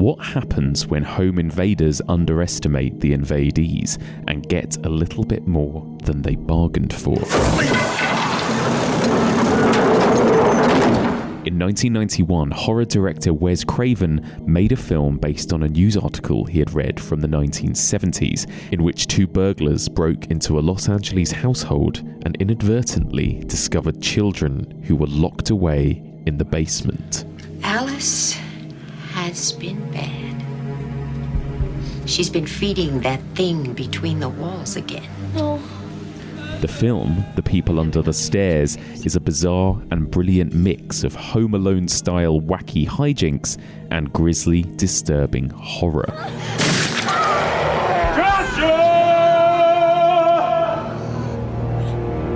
what happens when home invaders underestimate the invadees and get a little bit more than they bargained for. In 1991, horror director Wes Craven made a film based on a news article he had read from the 1970s, in which two burglars broke into a Los Angeles household and inadvertently discovered children who were locked away in the basement. Alice has been bad. She's been feeding that thing between the walls again. Oh. The film, The People Under the Stairs, is a bizarre and brilliant mix of Home Alone-style wacky hijinks and grisly, disturbing horror.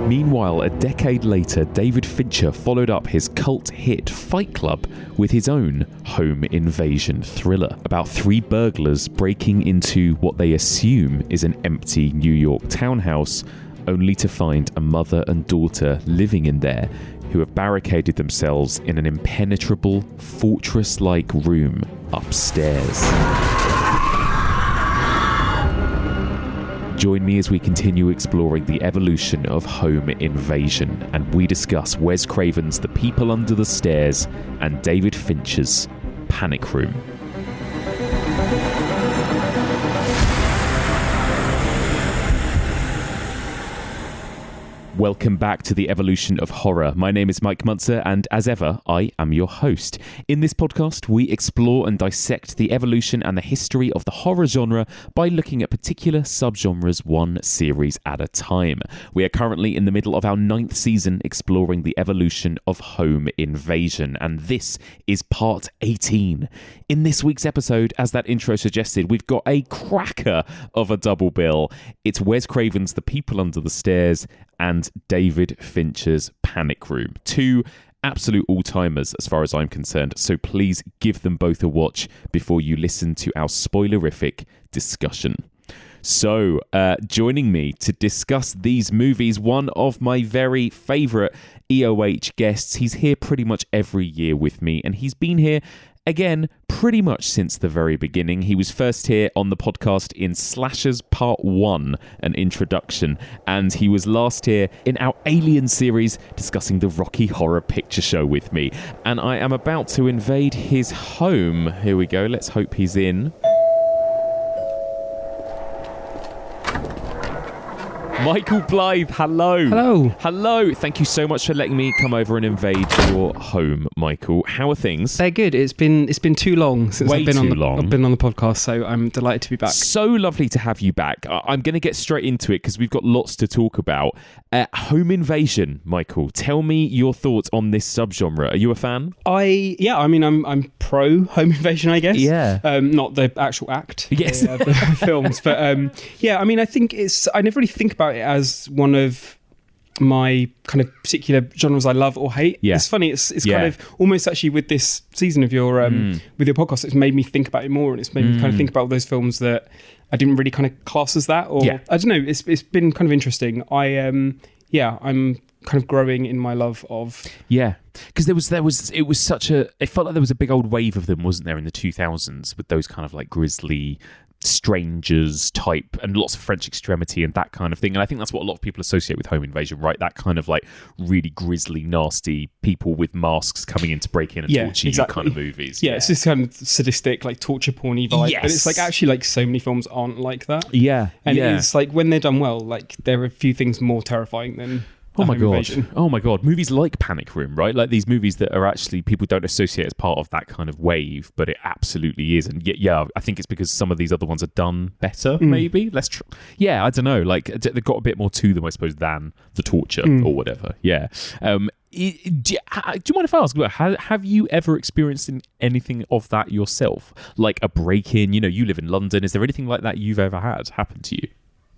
Meanwhile, a decade later, David Fincher followed up his cult hit Fight Club with his own home invasion thriller about three burglars breaking into what they assume is an empty New York townhouse, only to find a mother and daughter living in there who have barricaded themselves in an impenetrable, fortress-like room upstairs. Join me as we continue exploring the evolution of home invasion, and we discuss Wes Craven's The People Under the Stairs and David Fincher's Panic Room. Welcome back to the evolution of horror. My name is Mike Munzer, and as ever, I am your host. In this podcast, we explore and dissect the evolution and the history of the horror genre by looking at particular subgenres one series at a time. We are currently in the middle of our 9th season exploring the evolution of home invasion, and this is part 18. In this week's episode, as that intro suggested, we've got a cracker of a double bill. It's Wes Craven's The People Under the Stairs and David Fincher's Panic Room. Two absolute all-timers as far as I'm concerned, so please give them both a watch before you listen to our spoilerific discussion. So, joining me to discuss these movies, one of my very favourite EOH guests. He's here pretty much every year with me, and he's been here again, pretty much since the very beginning. He was first here on the podcast in Slashers Part 1, an introduction, and he was last here in our Alien series discussing the Rocky Horror Picture Show with me. And I am about to invade his home. Here we go. Let's hope he's in. Michael Blyth, hello. Hello. Hello. Thank you so much for letting me come over and invade your home, Michael. How are things? They're good. It's been too long since I've been on the podcast, so I'm delighted to be back. So lovely to have you back. I'm going to get straight into it because we've got lots to talk about. Home invasion, Michael. Tell me your thoughts on this subgenre. Are you a fan? I'm pro home invasion, I guess. Yeah. Not the actual act. Yes. The films, but I think I never really think about it as one of my kind of particular genres I love or hate. Yeah. It's funny. It's kind of almost actually with this season of your with your podcast, it's made me think about it more, and it's made me kind of think about those films that I didn't really kind of class as that, or I don't know. It's been kind of interesting. I'm kind of growing in my love of because it felt like there was a big old wave of them, wasn't there, in the 2000s, with those kind of like grisly strangers type and lots of French extremity and that kind of thing. And I think that's what a lot of people associate with home invasion, right? That kind of like really grisly, nasty people with masks coming in to break in and torture you kind of movies. It's this kind of sadistic, like torture porny vibe. Yes. But it's like actually like so many films aren't like that. Yeah. And it's like when they're done well, like there are a few things more terrifying than Oh my god. Movies like Panic Room, right? Like these movies that are actually people don't associate as part of that kind of wave, but it absolutely is. And I think it's because some of these other ones are done better, maybe. I don't know. Like they've got a bit more to them, I suppose, than the torture or whatever. Yeah. Do you mind if I ask, have you ever experienced anything of that yourself? Like a break-in, you live in London. Is there anything like that you've ever had happen to you?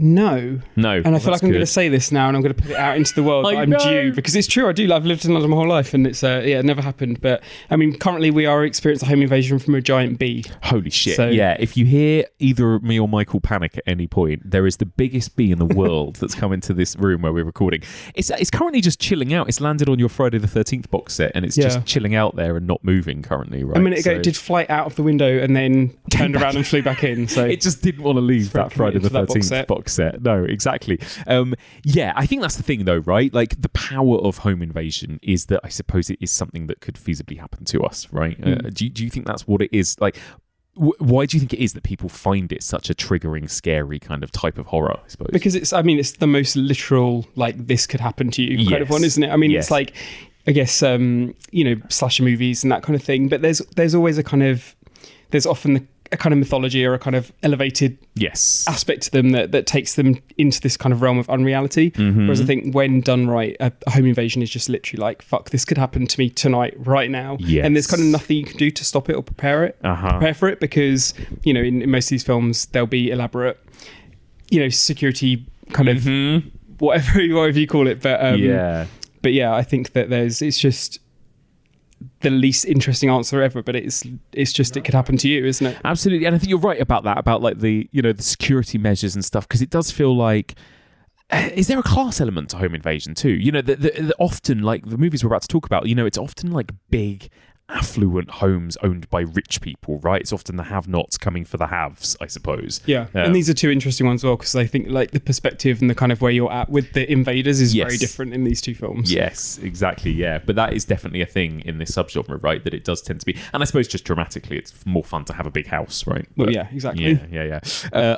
No. No. And I feel like I'm going to say this now and I'm going to put it out into the world. I'm due, because it's true. I've lived in London my whole life and it's, it never happened. But I mean, currently we are experiencing a home invasion from a giant bee. Holy shit. So, yeah. If you hear either me or Michael panic at any point, there is the biggest bee in the world that's come into this room where we're recording. It's currently just chilling out. It's landed on your Friday the 13th box set and it's just chilling out there and not moving currently, right? A minute ago it did fly out of the window and then turned around and flew back in. So it just didn't want to leave that Friday the 13th box set. No, exactly. I think that's the thing though, right? Like the power of home invasion is that I suppose it is something that could feasibly happen to us, right? Do you think that's what it is? Like, why do you think it is that people find it such a triggering, scary kind of type of horror, I suppose? Because it's the most literal, like, this could happen to you kind of one, isn't it? I mean, it's like, I guess, slasher movies and that kind of thing, but there's always there's often a kind of mythology or a kind of elevated aspect to them that takes them into this kind of realm of unreality. Whereas I think when done right, a home invasion is just literally like, fuck, this could happen to me tonight, right now. And there's kind of nothing you can do to stop it or prepare for it, because, in most of these films, there'll be elaborate, security kind of whatever you call it. But I think that it's just the least interesting answer ever, but it's just it could happen to you, isn't it? Absolutely. And I think you're right about that, about like the the security measures and stuff, because it does feel like, is there a class element to home invasion too? The often, like the movies we're about to talk about, it's often like big affluent homes owned by rich people, right? It's often the have-nots coming for the haves, I suppose. And these are two interesting ones as well, because I think like the perspective and the kind of where you're at with the invaders is very different in these two films. Yes, exactly. But that is definitely a thing in this subgenre, right? That it does tend to be, and I suppose just dramatically it's more fun to have a big house, right? Exactly.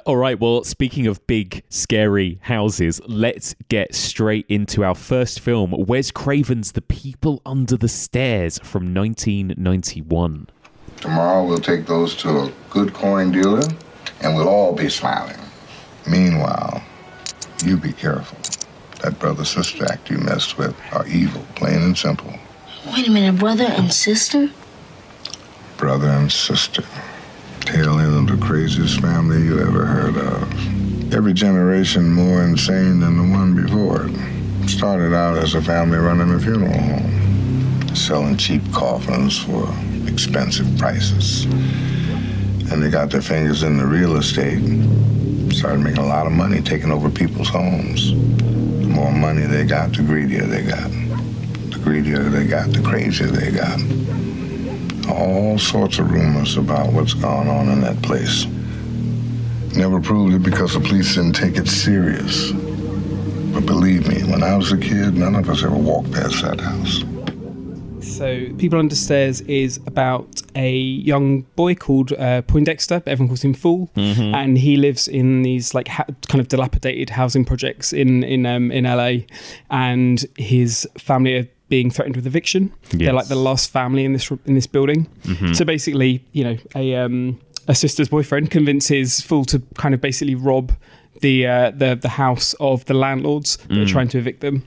All right, well, speaking of big scary houses, let's get straight into our first film, Wes Craven's The People Under the Stairs from 1991. Tomorrow we'll take those to a good coin dealer and we'll all be smiling. Meanwhile, you be careful. That brother-sister act you messed with are evil, plain and simple. Wait a minute, brother and sister? Brother and sister. Tail end of the craziest family you ever heard of. Every generation more insane than the one before it. Started out as a family running a funeral home, selling cheap coffins for expensive prices. And they got their fingers in the real estate, started making a lot of money taking over people's homes. The more money they got, the greedier they got. The greedier they got, the crazier they got. All sorts of rumors about what's going on in that place. Never proved it because the police didn't take it serious. But believe me, when I was a kid, none of us ever walked past that house. So People Under Stairs is about a young boy called Poindexter, but everyone calls him Fool, and he lives in these like kind of dilapidated housing projects in LA, and his family are being threatened with eviction. They're like the last family in this building. So basically, a sister's boyfriend convinces Fool to kind of basically rob the house of the landlords that are trying to evict them,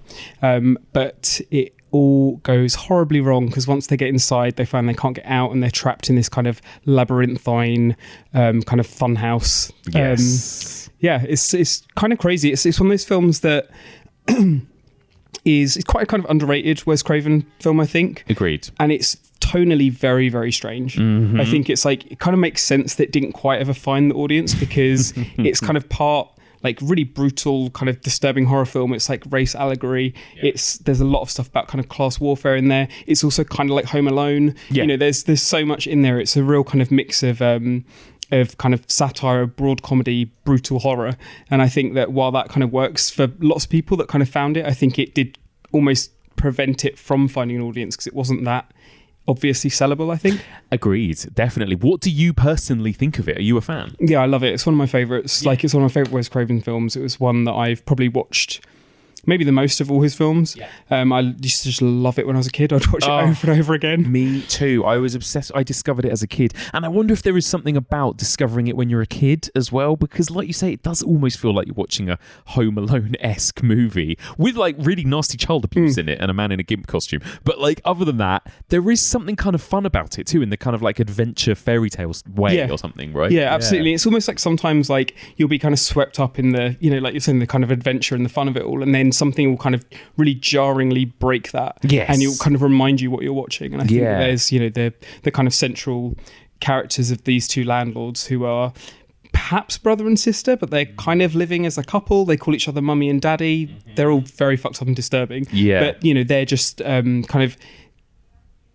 but it all goes horribly wrong, because once they get inside they find they can't get out and they're trapped in this kind of labyrinthine kind of fun house. It's kind of crazy. It's one of those films that it's quite a kind of underrated Wes Craven film, I think. Agreed. And it's tonally very, very strange. I think it's like, it kind of makes sense that it didn't quite ever find the audience, because it's kind of part like really brutal, kind of disturbing horror film. It's like race allegory. There's a lot of stuff about kind of class warfare in there. It's also kind of like Home Alone. There's so much in there. It's a real kind of mix of kind of satire, broad comedy, brutal horror. And I think that while that kind of works for lots of people that kind of found it, I think it did almost prevent it from finding an audience, because it wasn't that obviously sellable, I think. Agreed, definitely. What do you personally think of it? Are you a fan? Yeah, I love it. It's one of my favourites. Like, it's one of my favourite Wes Craven films. It was one that I've probably watched maybe the most of all his films. I used to just love it when I was a kid. I'd watch it over and over again. Me too. I was obsessed. I discovered it as a kid, and I wonder if there is something about discovering it when you're a kid as well, because like you say, it does almost feel like you're watching a Home Alone-esque movie with like really nasty child abuse in it and a man in a gimp costume. But like other than that, there is something kind of fun about it too, in the kind of like adventure fairy tales way or something, right? Yeah, absolutely. It's almost like sometimes like you'll be kind of swept up in the, you know, like you're saying, the kind of adventure and the fun of it all, and then something will kind of really jarringly break that. Yes. And it'll kind of remind you what you're watching. And I think that there's, you know, the kind of central characters of these two landlords who are perhaps brother and sister, but they're kind of living as a couple. They call each other mummy and daddy. They're all very fucked up and disturbing. Yeah. But, you know, they're just kind of,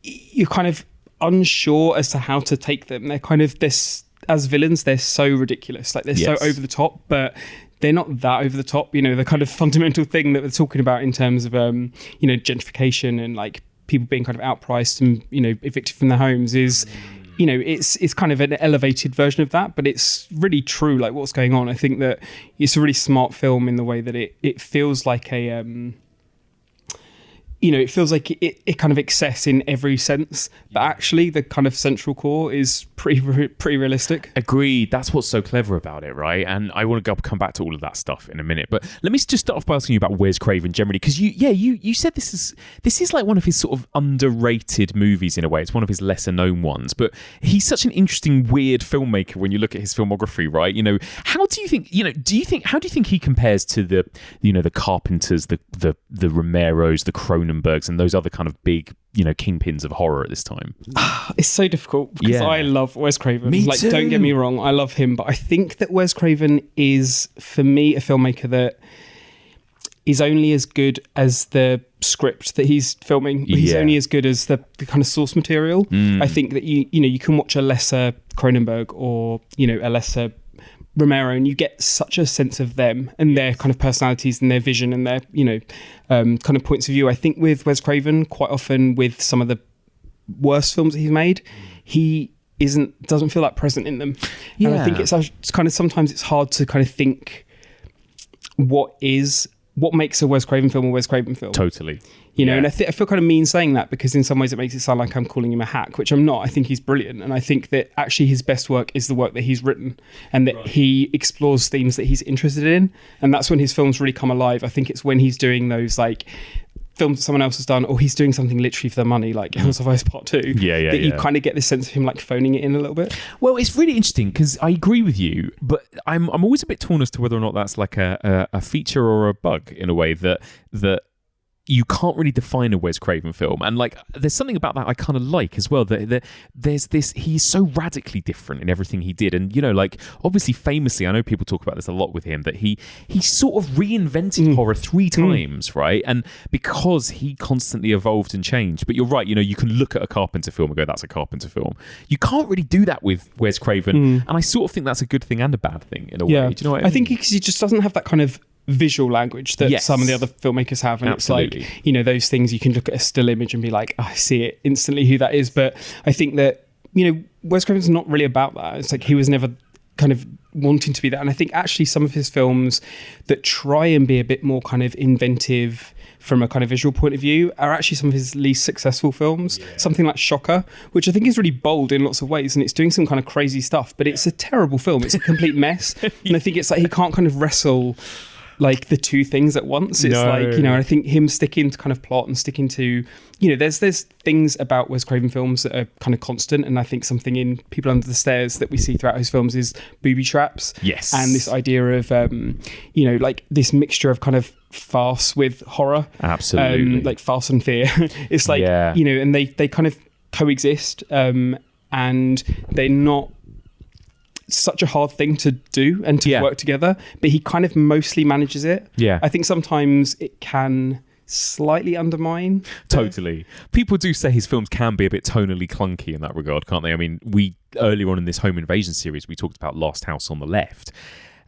you're kind of unsure as to how to take them. They're kind of this, as villains, they're so ridiculous. Like they're so over the top, but they're not that over the top. You know, the kind of fundamental thing that we're talking about in terms of, you know, gentrification and like people being kind of outpriced and, you know, evicted from their homes is, you know, it's kind of an elevated version of that, but it's really true, like what's going on. I think that it's a really smart film in the way that it feels like a, you know, it feels like it kind of excess in every sense, but actually the kind of central core is pretty realistic. Agreed. That's what's so clever about it, right? And I want to come back to all of that stuff in a minute, but let me just start off by asking you about Wes Craven generally, because you said this is like one of his sort of underrated movies in a way. It's one of his lesser known ones, but he's such an interesting, weird filmmaker when you look at his filmography, right? You know, how do you think he compares to the, you know, the Carpenters, the Romeros, the Cronenbergs, and those other kind of big, you know, kingpins of horror at this time? It's so difficult because I love Wes Craven. Me like, too. Don't get me wrong, I love him, but I think that Wes Craven is, for me, a filmmaker that is only as good as the script that he's filming. He's only as good as the kind of source material. I think that you know, you can watch a lesser Cronenberg or, you know, a lesser Romero, and you get such a sense of them and their kind of personalities and their vision and their, you know, kind of points of view. I think with Wes Craven, quite often with some of the worst films that he's made, he doesn't feel that present in them. And I think it's kind of, sometimes it's hard to kind of think what makes a Wes Craven film a Wes Craven film. Totally. You know, and I feel kind of mean saying that, because in some ways it makes it sound like I'm calling him a hack, which I'm not. I think he's brilliant. And I think that actually his best work is the work that he's written, and that he explores themes that he's interested in. And that's when his films really come alive. I think it's when he's doing those like films that someone else has done, or he's doing something literally for the money, like Hills of Ice Part 2, that you kind of get this sense of him like phoning it in a little bit. Well, it's really interesting because I agree with you, but I'm always a bit torn as to whether or not that's like a feature or a bug, in a way that you can't really define a Wes Craven film. And like, there's something about that I kind of like as well, that there's this, he's so radically different in everything he did. And, you know, like, obviously famously, I know people talk about this a lot with him, that he sort of reinvented horror 3 times, right? And because he constantly evolved and changed. But you're right, you know, you can look at a Carpenter film and go, that's a Carpenter film. You can't really do that with Wes Craven. And I sort of think that's a good thing and a bad thing in a way. Do you know what I mean? I think because he just doesn't have that kind of visual language that some of the other filmmakers have, and Absolutely. It's like, you know, those things you can look at a still image and be like, I see it instantly who that is. But I think that, you know, Wes Craven's not really about that. It's like he was never kind of wanting to be that. And I think actually some of his films that try and be a bit more kind of inventive from a kind of visual point of view are actually some of his least successful films. Something like Shocker, which I think is really bold in lots of ways, and it's doing some kind of crazy stuff, but it's a terrible film. It's a complete mess. And I think it's like he can't kind of wrestle like the two things at once. It's like, you know, I think him sticking to kind of plot and sticking to, you know, there's things about Wes Craven films that are kind of constant, and I think something in People Under the Stairs that we see throughout his films is booby traps. Yes. And this idea of, you know, like this mixture of kind of farce with horror. Absolutely. Like farce and fear. It's like, you know, and they kind of coexist, and they're not such a hard thing to do and to work together, but he kind of mostly manages it. I think sometimes it can slightly undermine. Totally. People do say his films can be a bit tonally clunky in that regard, can't they? I mean, earlier on in this home invasion series, we talked about Last House on the Left.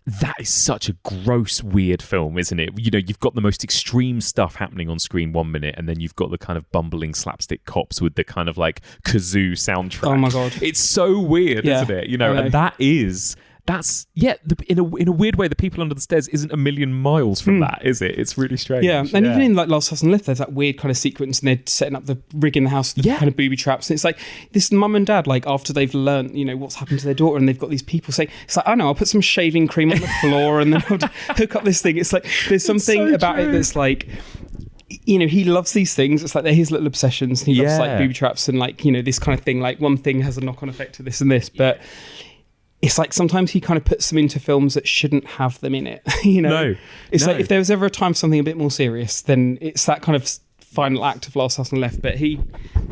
That is such a gross, weird film, isn't it? You know, you've got the most extreme stuff happening on screen 1 minute, and then you've got the kind of bumbling slapstick cops with the kind of like kazoo soundtrack. Oh my God. It's so weird, isn't it? You know, and that is that's in a weird way, The People Under the Stairs isn't a million miles from that, is it? It's really strange. Yeah, and even in like Last House on the Left, there's that weird kind of sequence, and they're setting up the rig in the house, the kind of booby traps, and it's like this mum and dad, like after they've learnt, you know, what's happened to their daughter, and they've got these people saying, it's like, oh no, I'll put some shaving cream on the floor, and then I'll hook up this thing. It's like there's something so about it that's like, you know, he loves these things. It's like they're his little obsessions. And he loves like booby traps and like, you know, this kind of thing. Like one thing has a knock-on effect to this and this, but it's like sometimes he kind of puts them into films that shouldn't have them in it. You know, it's like if there was ever a time for something a bit more serious, then it's that kind of final act of Last House on the Left. But he,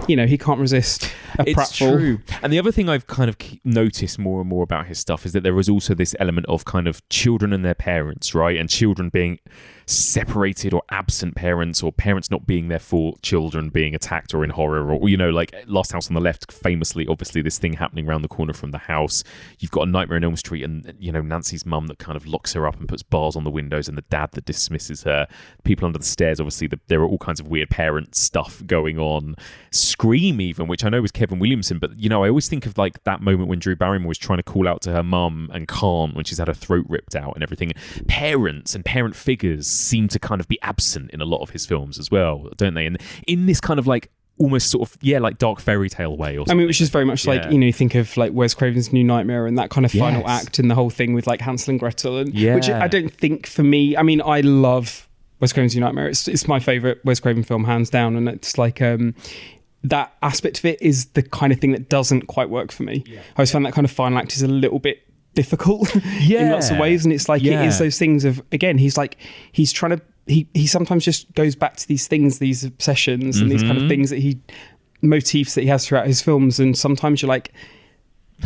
you know, he can't resist a pratfall. It's true. And the other thing I've kind of noticed more and more about his stuff is that there is also this element of kind of children and their parents, right? And children being separated or absent parents, or parents not being there for children being attacked or in horror, or, you know, like Last House on the Left, famously, obviously this thing happening around the corner from the house. You've got A Nightmare on Elm Street and, you know, Nancy's mum that kind of locks her up and puts bars on the windows, and the dad that dismisses her. People Under the Stairs, obviously there are all kinds of weird parent stuff going on. Scream even, which I know was Kevin Williamson, but, you know, I always think of like that moment when Drew Barrymore was trying to call out to her mum and can't, when she's had her throat ripped out and everything. Parents and parent figures seem to kind of be absent in a lot of his films as well, don't they? And in this kind of like almost sort of like dark fairy tale way or something. I mean, which is very much like, you know, you think of like Wes Craven's New Nightmare and that kind of final act and the whole thing with like Hansel and Gretel, and which I don't think for me, I mean, I love Wes Craven's New Nightmare. It's my favourite Wes Craven film, hands down, and it's like that aspect of it is the kind of thing that doesn't quite work for me. I always find that kind of final act is a little bit difficult in lots of ways, and it's like it is those things of, again, he's trying to he sometimes just goes back to these things, these obsessions and these kind of things that motifs that he has throughout his films, and sometimes you're like,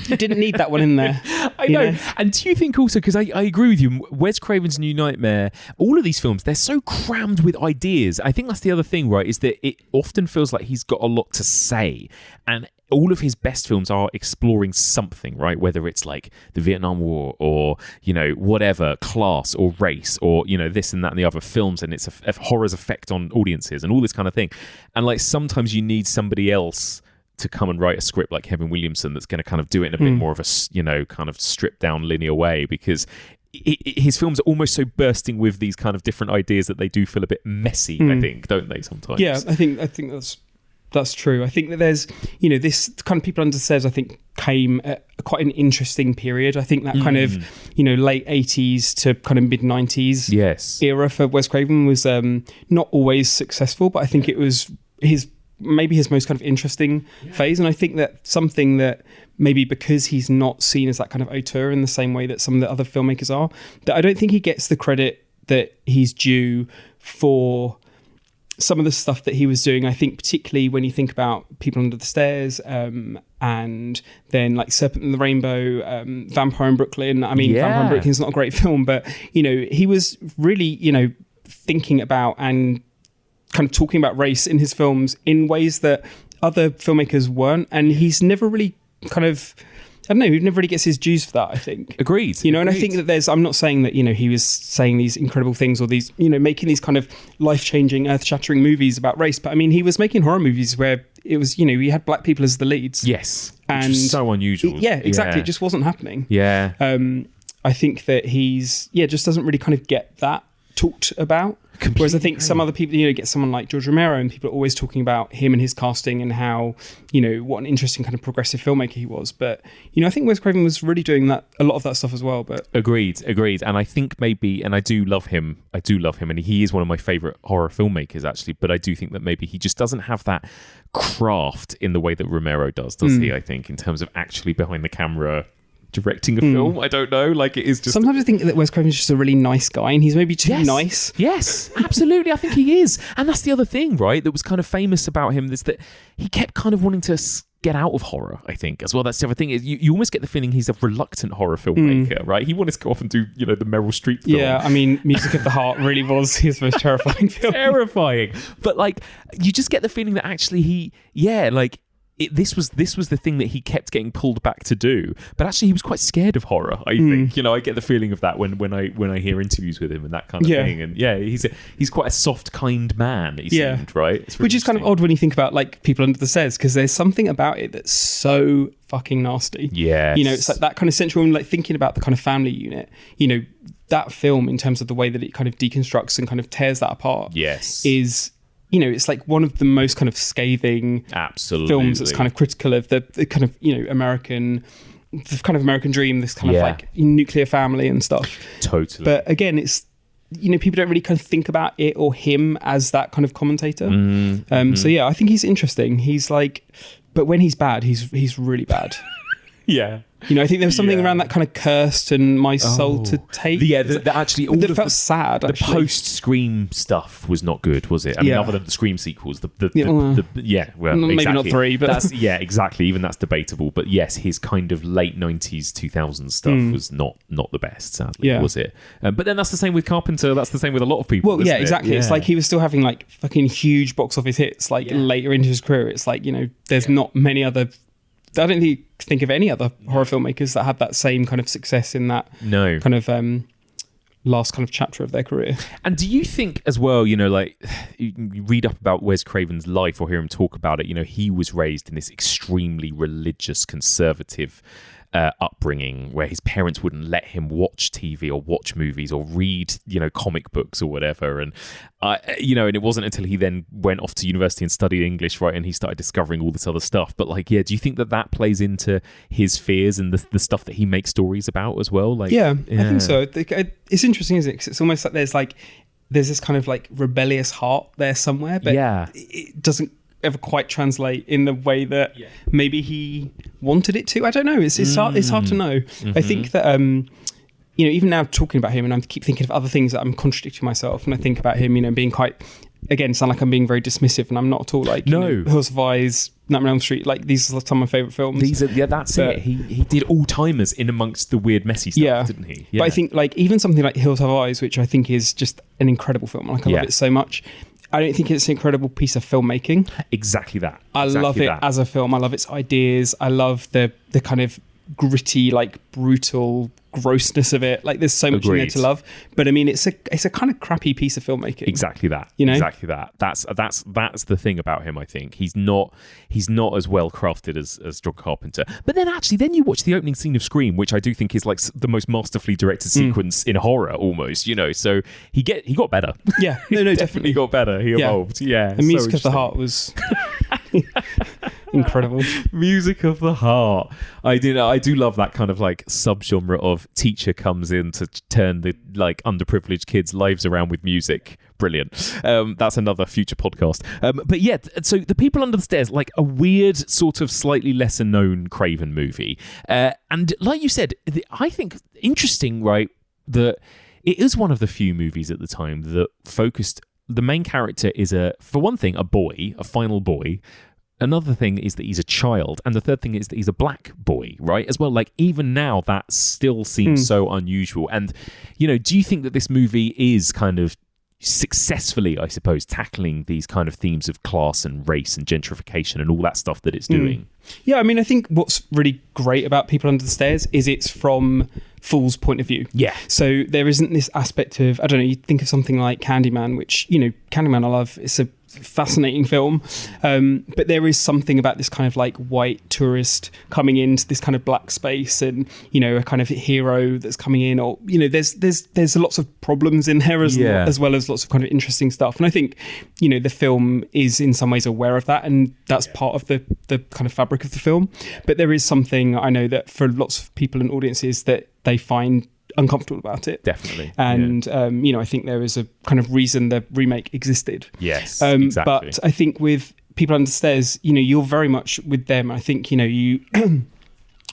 you didn't need that one in there. I know. And do you think also, because I agree with you, Wes Craven's New Nightmare, all of these films, they're so crammed with ideas. I think that's the other thing, right, is that it often feels like he's got a lot to say, and all of his best films are exploring something, right? Whether it's like the Vietnam War or, you know, whatever, class or race or, you know, this and that and the other films, and it's a horror's effect on audiences and all this kind of thing. And like sometimes you need somebody else to come and write a script like Kevin Williamson that's going to kind of do it in a bit more of a, you know, kind of stripped down linear way, because his films are almost so bursting with these kind of different ideas that they do feel a bit messy, I think, don't they, sometimes? Yeah, I think that's true. I think that there's, you know, this kind of People Under the Stairs, I think, came at quite an interesting period. I think that kind of, you know, late 80s to kind of mid 90s era for Wes Craven was not always successful, but I think it was maybe his most kind of interesting phase. And I think that something that maybe because he's not seen as that kind of auteur in the same way that some of the other filmmakers are, that I don't think he gets the credit that he's due for some of the stuff that he was doing. I think particularly when you think about People Under the Stairs, and then like Serpent and the Rainbow, Vampire in Brooklyn. I mean, Vampire in Brooklyn is not a great film, but, you know, he was really, you know, thinking about and kind of talking about race in his films in ways that other filmmakers weren't. And he's never really kind of, I don't know, he never really gets his dues for that, I think. Agreed. You know, and I think that I'm not saying that, you know, he was saying these incredible things or these, you know, making these kind of life-changing, earth-shattering movies about race. But I mean, he was making horror movies where it was, you know, he had black people as the leads. Yes. And which was so unusual. Yeah, exactly. It just wasn't happening. Yeah. I think that he's, just doesn't really kind of get that talked about. Completely. Whereas I think some other people, you know, get someone like George Romero, and people are always talking about him and his casting and how, you know, what an interesting kind of progressive filmmaker he was. But, you know, I think Wes Craven was really doing that, a lot of that stuff as well. But Agreed. And I think maybe, and I do love him, and he is one of my favourite horror filmmakers, actually, but I do think that maybe he just doesn't have that craft in the way that Romero does he, I think, in terms of actually behind the camera directing a film. I don't know, like it is just sometimes I think that Wes Craven's just a really nice guy, and he's maybe too nice. Yes, absolutely. I think he is, and that's the other thing, right, that was kind of famous about him, is that he kept kind of wanting to get out of horror, I think, as well. That's the other thing, is you almost get the feeling he's a reluctant horror filmmaker, right? He wanted to go off and do, you know, the Meryl Streep film. Yeah, I mean, Music of the Heart really was his most terrifying film. Terrifying. But like, you just get the feeling that actually he, like, this was the thing that he kept getting pulled back to do, but actually he was quite scared of horror. I think I get the feeling of that when I hear interviews with him and that kind of thing. And he's quite a soft, kind man. He seemed, right, really, which is kind of odd when you think about like People Under the Stairs, because there's something about it that's so fucking nasty. Yeah, it's like that kind of central, like thinking about the kind of family unit. That film, in terms of the way that it kind of deconstructs and kind of tears that apart, is. It's like one of the most kind of scathing films that's kind of critical of the kind of, American dream, this kind of like nuclear family and stuff. Totally. But again, it's, people don't really kind of think about it or him as that kind of commentator. So yeah, I think he's interesting. He's like, but when he's bad, he's really bad. Yeah. I think there was something around that kind of cursed and my soul to take. Yeah, actually, all that felt sad. The post-Scream stuff was not good, was it? I mean, other than the Scream sequels, maybe not 3, but that's exactly. Even that's debatable. But yes, his kind of late 90s, 2000s stuff was not the best, sadly, was it? But then that's the same with Carpenter. That's the same with a lot of people. Well, exactly. Yeah. It's like he was still having like fucking huge box office hits like later into his career. It's like there's not many other. I don't think of any other horror filmmakers that had that same kind of success in that kind of last kind of chapter of their career. And do you think as well, like you read up about Wes Craven's life or hear him talk about it, he was raised in this extremely religious, conservative upbringing where his parents wouldn't let him watch TV or watch movies or read, comic books or whatever. And, and it wasn't until he then went off to university and studied English, right? And he started discovering all this other stuff. But do you think that plays into his fears and the stuff that he makes stories about as well? I think so. It's interesting, isn't it? 'Cause it's almost like there's this kind of like rebellious heart there somewhere, but it doesn't ever quite translate in the way that maybe he wanted it to. I don't know. It's hard to know. I think that even now talking about him, and I keep thinking of other things that I'm contradicting myself, and I think about him, being quite, again, sound like I'm being very dismissive, and I'm not at all. Like Hills of Eyes, Nightmare on Elm Street, like these are some of my favourite films. That's it. He did all timers in amongst the weird, messy stuff, didn't he? Yeah. But I think like even something like Hills of Eyes, which I think is just an incredible film. Like I love it so much. I don't think it's an incredible piece of filmmaking. Exactly that. I love it as a film. I love its ideas. I love the kind of gritty, like brutal grossness of it. Like there's so much in there to love. But I mean, it's a kind of crappy piece of filmmaking. Exactly that. Exactly that. That's the thing about him. I think he's not as well crafted as John Carpenter. But then you watch the opening scene of Scream, which I do think is like the most masterfully directed sequence in horror, almost. So he got better. Yeah, no, definitely got better. He evolved. Yeah, the Music of the Heart was incredible. Music of the Heart. I do love that kind of like subgenre of teacher comes in to turn the like underprivileged kids' lives around with music. Brilliant. That's another future podcast. But yeah, so The People Under the Stairs, like a weird sort of slightly lesser known Craven movie. And like you said, I think interesting, right, that it is one of the few movies at the time that focused, the main character is for one thing, a final boy. Another thing is that he's a child, and the third thing is that he's a black boy, right? As well, like even now that still seems so unusual. And do you think that this movie is kind of successfully, I suppose, tackling these kind of themes of class and race and gentrification and all that stuff that it's doing? Yeah, I mean, I think what's really great about People Under the Stairs is it's from Fool's point of view. Yeah. So there isn't this aspect of, I don't know, you think of something like Candyman, which, Candyman I love. It's a fascinating film, but there is something about this kind of like white tourist coming into this kind of black space, and a kind of hero that's coming in, or there's lots of problems in there as well as lots of kind of interesting stuff. And I think the film is in some ways aware of that, and that's part of the kind of fabric of the film. But there is something I know that for lots of people and audiences that they find uncomfortable about it. Definitely. And I think there is a kind of reason the remake existed. Yes, exactly. But I think with People Under the Stairs, you're very much with them. I think you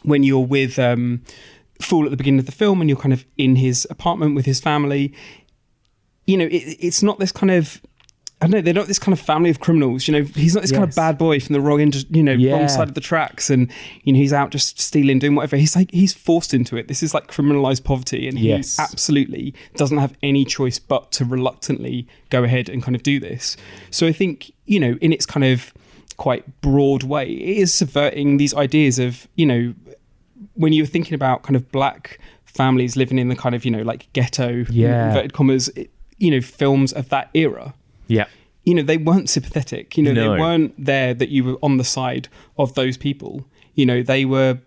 when you're with Fool at the beginning of the film and you're kind of in his apartment with his family, it's not this kind of, I don't know, they're not this kind of family of criminals. He's not this kind of bad boy from the wrong end, wrong side of the tracks, and he's out just stealing, doing whatever. He's forced into it. This is like criminalized poverty, and he absolutely doesn't have any choice but to reluctantly go ahead and kind of do this. So I think in its kind of quite broad way, it is subverting these ideas of, you know, when you're thinking about kind of black families living in the kind of, you know, like ghetto, inverted commas, you know, films of that era. Yeah. You know, they weren't sympathetic. You know, No. they weren't there that you were on the side of those people. You know, they were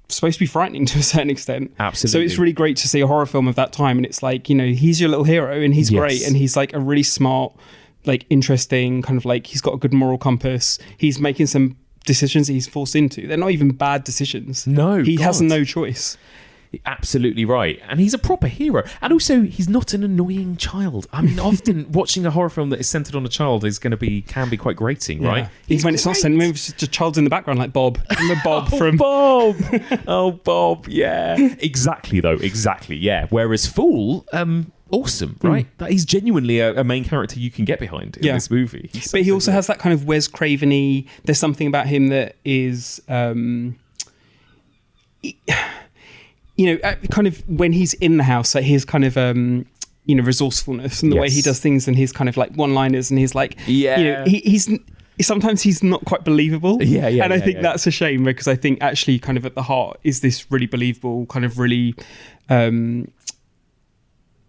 supposed to be frightening to a certain extent. Absolutely. So it's really great to see a horror film of that time, and it's like, you know, he's your little hero and he's great, and he's like a really smart, like interesting kind of like, he's got a good moral compass. He's making some decisions that he's forced into. They're not even bad decisions. No, he has God. no choice. Absolutely right. And he's a proper hero. And also, he's not an annoying child. I mean, often watching a horror film that is centered on a child can be quite grating, right? Even when it's not centered, maybe it's just a child's in the background, like Bob. Remember Bob from... Bob! Oh, Bob, yeah. Exactly, though. Exactly, yeah. Whereas Fool... awesome, right? That he's genuinely a main character you can get behind in this movie. But he also has that kind of Wes Craven-y... There's something about him that is... you know, kind of when he's in the house, like his kind of, you know, resourcefulness and the way he does things and his kind of like one-liners and his like, you know, he's sometimes he's not quite believable. And I think that's a shame, because I think actually kind of at the heart is this really believable, kind of really kind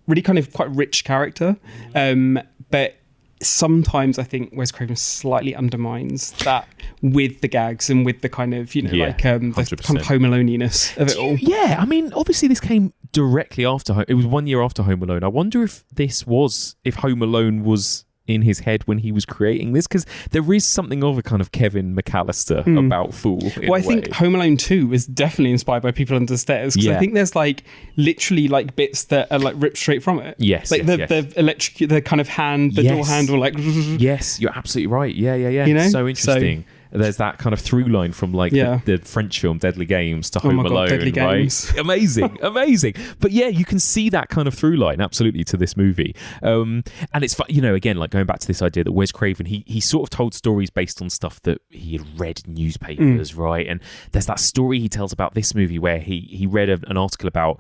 of quite rich character. But sometimes I think Wes Craven slightly undermines that with the gags and with the kind of, you know, like the 100%. kind of Home Alone-iness of it all. Yeah, I mean, obviously this came directly after it was 1 year after Home Alone. I wonder if Home Alone was in his head when he was creating this, because there is something of a kind of Kevin McAllister about Fool. Well, I think Home Alone 2 was definitely inspired by People Under the Stairs, because I think there's like literally like bits that are like ripped straight from it. Yes, like the electric, the kind of hand, the door handle, like. Yes, you're absolutely right. Yeah. You know? So interesting. There's that kind of through line from like the French film Deadly Games to Home Alone, Deadly right? Games. Amazing. But yeah, you can see that kind of through line absolutely to this movie. And it's, you know, again, like going back to this idea that Wes Craven, he sort of told stories based on stuff that he had read in newspapers, right? And there's that story he tells about this movie where he read an article about,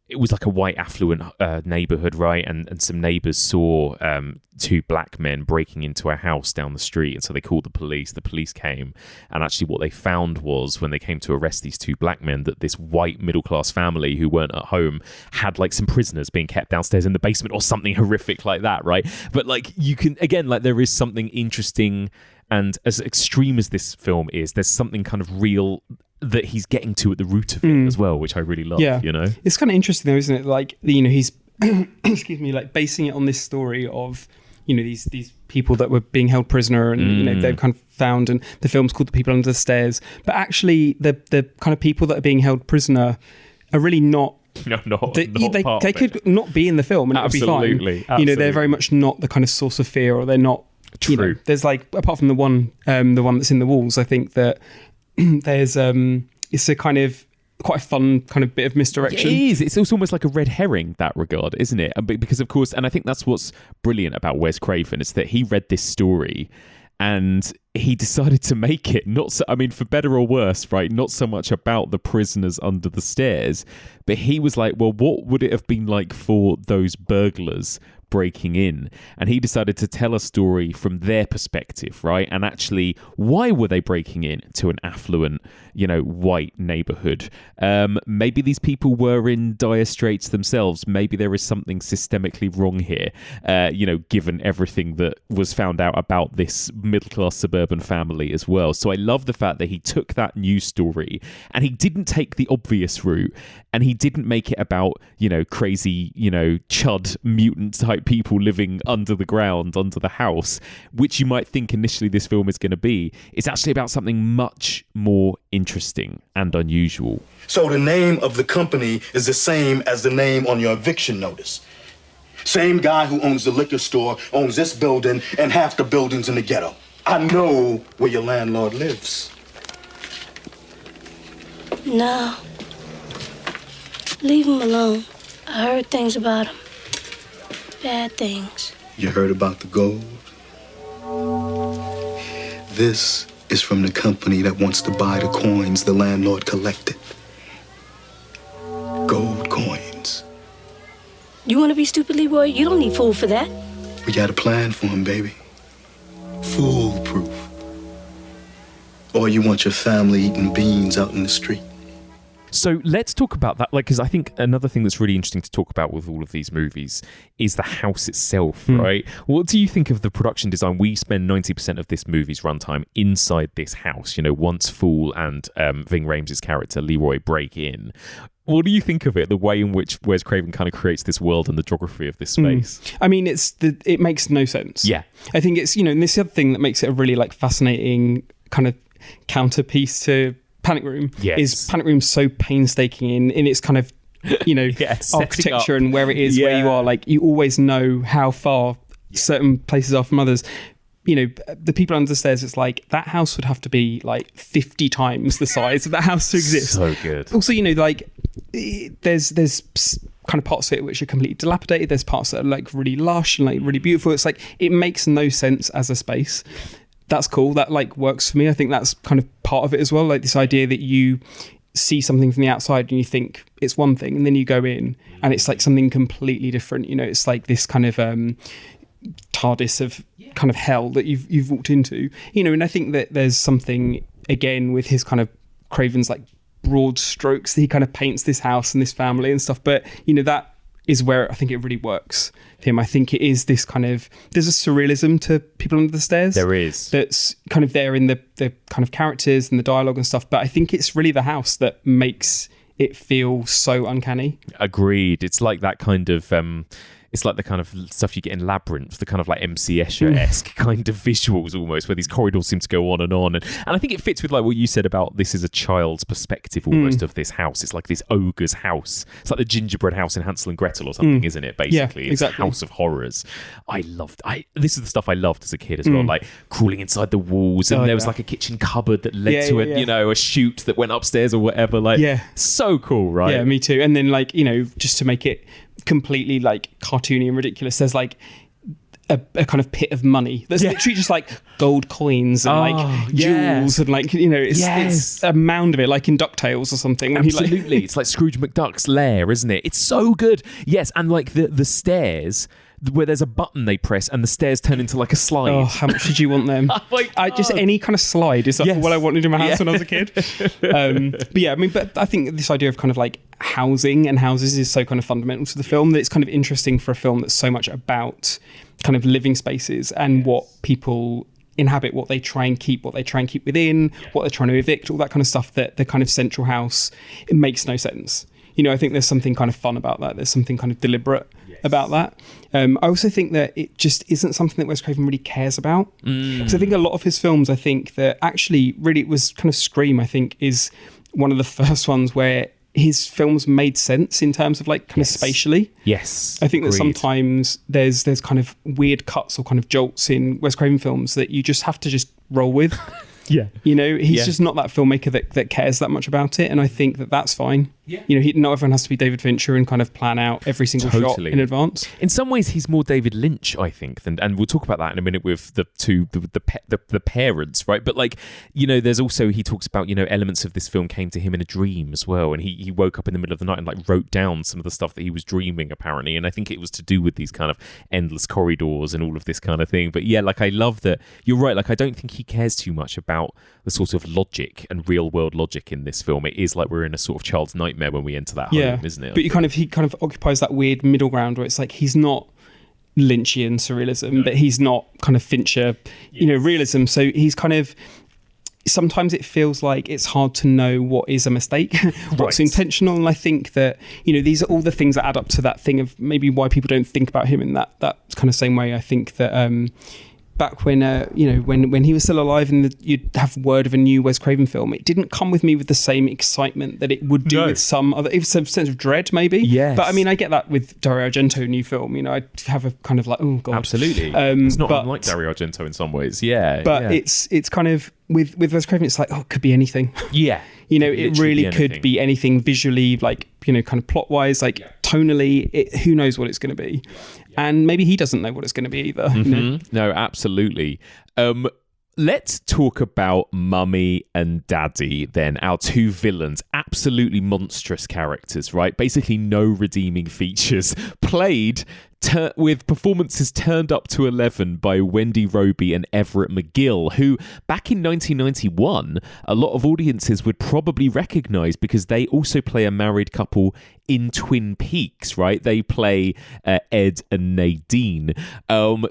it was like a white affluent neighborhood, right? And some neighbors saw two black men breaking into a house down the street. And so they called the police. The police came. And actually what they found was, when they came to arrest these two black men, that this white middle-class family who weren't at home had like some prisoners being kept downstairs in the basement or something horrific like that, right? But like you can, again, like there is something interesting, and as extreme as this film is, there's something kind of real that he's getting to at the root of it as well, which I really love. You know, it's kind of interesting though, isn't it? Like, you know, he's excuse me, like basing it on this story of, you know, these people that were being held prisoner, and you know, they've kind of found, and the film's called The People Under the Stairs, but actually the kind of people that are being held prisoner are really not. They could not be in the film and it would be fine. Absolutely. You know, they're very much not the kind of source of fear, or they're not. True. You know, there's like, apart from the one that's in the walls, I think that there's it's a kind of quite a fun kind of bit of misdirection. It is. It's also almost like a red herring, that regard, isn't it? Because of course, and I think that's what's brilliant about Wes Craven, is that he read this story and he decided to make it, not so, I mean, for better or worse, right? Not so much about the prisoners under the stairs, but he was like, well, what would it have been like for those burglars breaking in? And he decided to tell a story from their perspective, right? And actually, why were they breaking in to an affluent, you know, white neighborhood? Maybe these people were in dire straits themselves. Maybe there is something systemically wrong here, you know, given everything that was found out about this middle-class suburban family as well. So I love the fact that he took that news story and he didn't take the obvious route, and he didn't make it about, you know, crazy, you know, chud mutant type people living under the ground, under the house, which you might think initially this film is going to be. It's actually about something much more interesting and unusual. So the name of the company is the same as the name on your eviction notice. Same guy who owns the liquor store owns this building and half the buildings in the ghetto. I know where your landlord lives. No. Leave him alone. I heard things about him. Bad things. You heard about the gold? This is from the company that wants to buy the coins the landlord collected. Gold coins. You want to be stupid, Leroy? You don't need fool for that. We got a plan for him, baby. Foolproof. Or you want your family eating beans out in the street? So let's talk about that, because I think another thing that's really interesting to talk about with all of these movies is the house itself, right? What do you think of the production design? We spend 90% of this movie's runtime inside this house, once Fool and Ving Rhames' character, Leroy, break in. What do you think of it, the way in which Wes Craven kind of creates this world and the geography of this space? I mean, it makes no sense. Yeah. I think it's, and this other thing that makes it a really fascinating kind of counterpiece to Panic Room is Panic Room's so painstaking in its kind of, architecture and where it is, where you are. You always know how far certain places are from others. The people under the stairs, it's that house would have to be 50 times the size of that house to exist. So good. Also, there's kind of parts of it which are completely dilapidated. There's parts that are really lush and really beautiful. It's it makes no sense as a space. That's cool. That works for me. I think that's kind of part of it as well. this idea that you see something from the outside and you think it's one thing, and then you go in and it's something completely different. It's this kind of TARDIS of kind of hell that you've walked into. And I think that there's something again with his kind of Craven's broad strokes that he kind of paints this house and this family and stuff. But that is where I think it really works for him. I think it is this kind of, there's a surrealism to People Under the Stairs. There is. That's kind of there in the kind of characters and the dialogue and stuff. But I think it's really the house that makes it feel so uncanny. Agreed. It's that kind of... it's the kind of stuff you get in Labyrinth, the kind of MC Escher-esque kind of visuals almost, where these corridors seem to go on. And I think it fits with what you said about this is a child's perspective almost of this house. It's this ogre's house. It's the gingerbread house in Hansel and Gretel or something, isn't it? Basically, yeah, exactly. It's a house of horrors. This is the stuff I loved as a kid as well, crawling inside the walls, and there was a kitchen cupboard that led to a chute that went upstairs or whatever. So cool, right? Yeah, me too. And then just to make it completely cartoony and ridiculous, there's a kind of pit of money that's literally just gold coins and jewels and it's a mound of it, like in DuckTales or something. Absolutely. It's like Scrooge McDuck's lair, isn't it? It's so good. Yes, and the stairs where there's a button they press and the stairs turn into a slide. Oh, how much did you want them? Just any kind of slide is what I wanted in my house when I was a kid. But I think this idea of kind of housing and houses is so kind of fundamental to the film that it's kind of interesting for a film that's so much about kind of living spaces and what people inhabit, what they try and keep within, what they're trying to evict, all that kind of stuff. That the kind of central house, it makes no sense. I think there's something kind of fun about that. There's something kind of deliberate about that. I also think that it just isn't something that Wes Craven really cares about. Because I think a lot of his films, I think that actually really it was kind of Scream, I think, is one of the first ones where his films made sense in terms of kind of spatially. Yes. I think that agreed. sometimes there's kind of weird cuts or kind of jolts in Wes Craven films that you just have to just roll with. Yeah. He's just not that filmmaker that cares that much about it. And I think that that's fine. Yeah. Not everyone has to be David Fincher and kind of plan out every single shot in advance. In some ways, he's more David Lynch, I think, and we'll talk about that in a minute with the parents, right? But there's also, he talks about, elements of this film came to him in a dream as well. And he woke up in the middle of the night and wrote down some of the stuff that he was dreaming, apparently. And I think it was to do with these kind of endless corridors and all of this kind of thing. But yeah, I love that. You're right. I don't think he cares too much about the sort of logic and real world logic in this film. It is we're in a sort of child's nightmare when we enter that home, isn't it? But he kind of occupies that weird middle ground where it's he's not Lynchian surrealism, but he's not kind of Fincher, realism. So he's kind of, sometimes it feels like it's hard to know what is a mistake, what's intentional. And I think that, these are all the things that add up to that thing of maybe why people don't think about him in that kind of same way. I think that back when when he was still alive and you'd have word of a new Wes Craven film, it didn't come with me with the same excitement that it would do with some other. It was a sense of dread, maybe. Yes. But I mean, I get that with Dario Argento new film. I'd have a kind of oh god. Absolutely. It's not unlike Dario Argento in some ways. Yeah. But it's kind of with Wes Craven, it's it could be anything. Yeah. It really could be anything visually, kind of plot wise, tonally. Who knows what it's going to be. And maybe he doesn't know what it's going to be either. Mm-hmm. No, absolutely. Let's talk about Mummy and Daddy then, our two villains, absolutely monstrous characters, right? Basically no redeeming features, played with performances turned up to 11 by Wendy Roby and Everett McGill, who back in 1991, a lot of audiences would probably recognise because they also play a married couple in Twin Peaks, right? They play Ed and Nadine.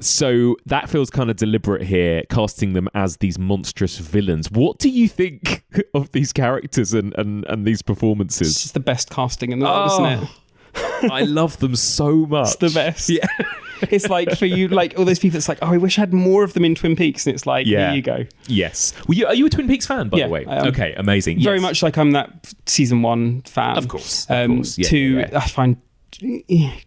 So that feels kind of deliberate here, casting them as these monstrous villains. What do you think of these characters and these performances? It's just the best casting in the world, isn't it? I love them so much. It's the best. Yeah. It's like for you, like all those people, it's like, oh, I wish I had more of them in Twin Peaks. And it's like, yeah. Here you go. Yes. Are you a Twin Peaks fan, by the way? I am. Okay, amazing. Very much like I'm that season 1 fan. Of course. Yeah, I find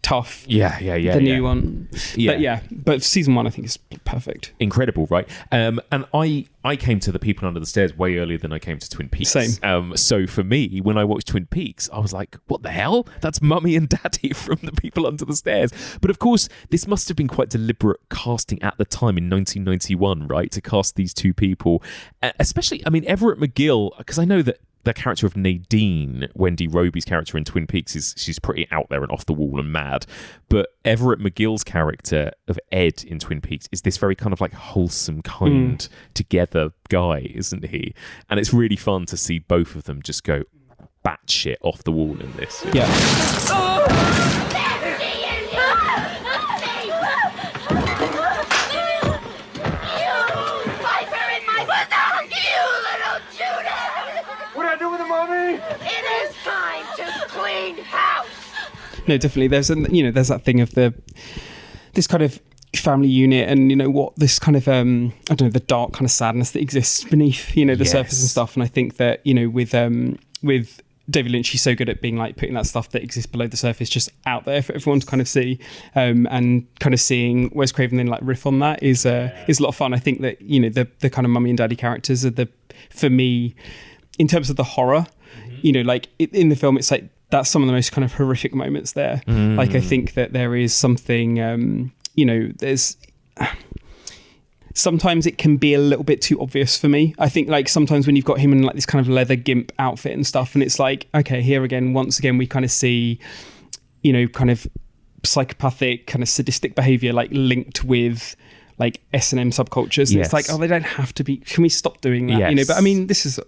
tough. Yeah. The new one. Yeah. But season 1 I think is perfect. Incredible, right? And I came to The People Under the Stairs way earlier than I came to Twin Peaks. Same. So for me, when I watched Twin Peaks, I was like, what the hell? That's Mummy and Daddy from The People Under the Stairs. But of course, this must have been quite deliberate casting at the time in 1991, right? To cast these two people. Especially, I mean, Everett McGill, because I know that the character of Nadine, Wendy Roby's character in Twin Peaks, she's pretty out there and off the wall and mad. But Everett McGill's character of Ed in Twin Peaks is this very kind of like wholesome, kind, together guy, isn't he? And it's really fun to see both of them just go batshit off the wall in this. Yeah. It is time to clean house. No, definitely. There's that thing of this kind of family unit, and what this kind of I don't know, the dark kind of sadness that exists beneath the surface and stuff. And I think that with David Lynch, he's so good at being like putting that stuff that exists below the surface just out there for everyone to kind of see, and kind of seeing Wes Craven then like riff on that is a lot of fun. I think that the kind of mummy and daddy characters are for me, in terms of the horror, like in the film, it's like that's some of the most kind of horrific moments there. Like I think that there is something, there's sometimes it can be a little bit too obvious for me. I think like sometimes when you've got him in like this kind of leather gimp outfit and stuff, and it's like, okay, here again, once again, we kind of see, kind of psychopathic, kind of sadistic behavior like linked with like S&M subcultures. And it's like, oh, they don't have to be, can we stop doing that? Yes. But I mean, this is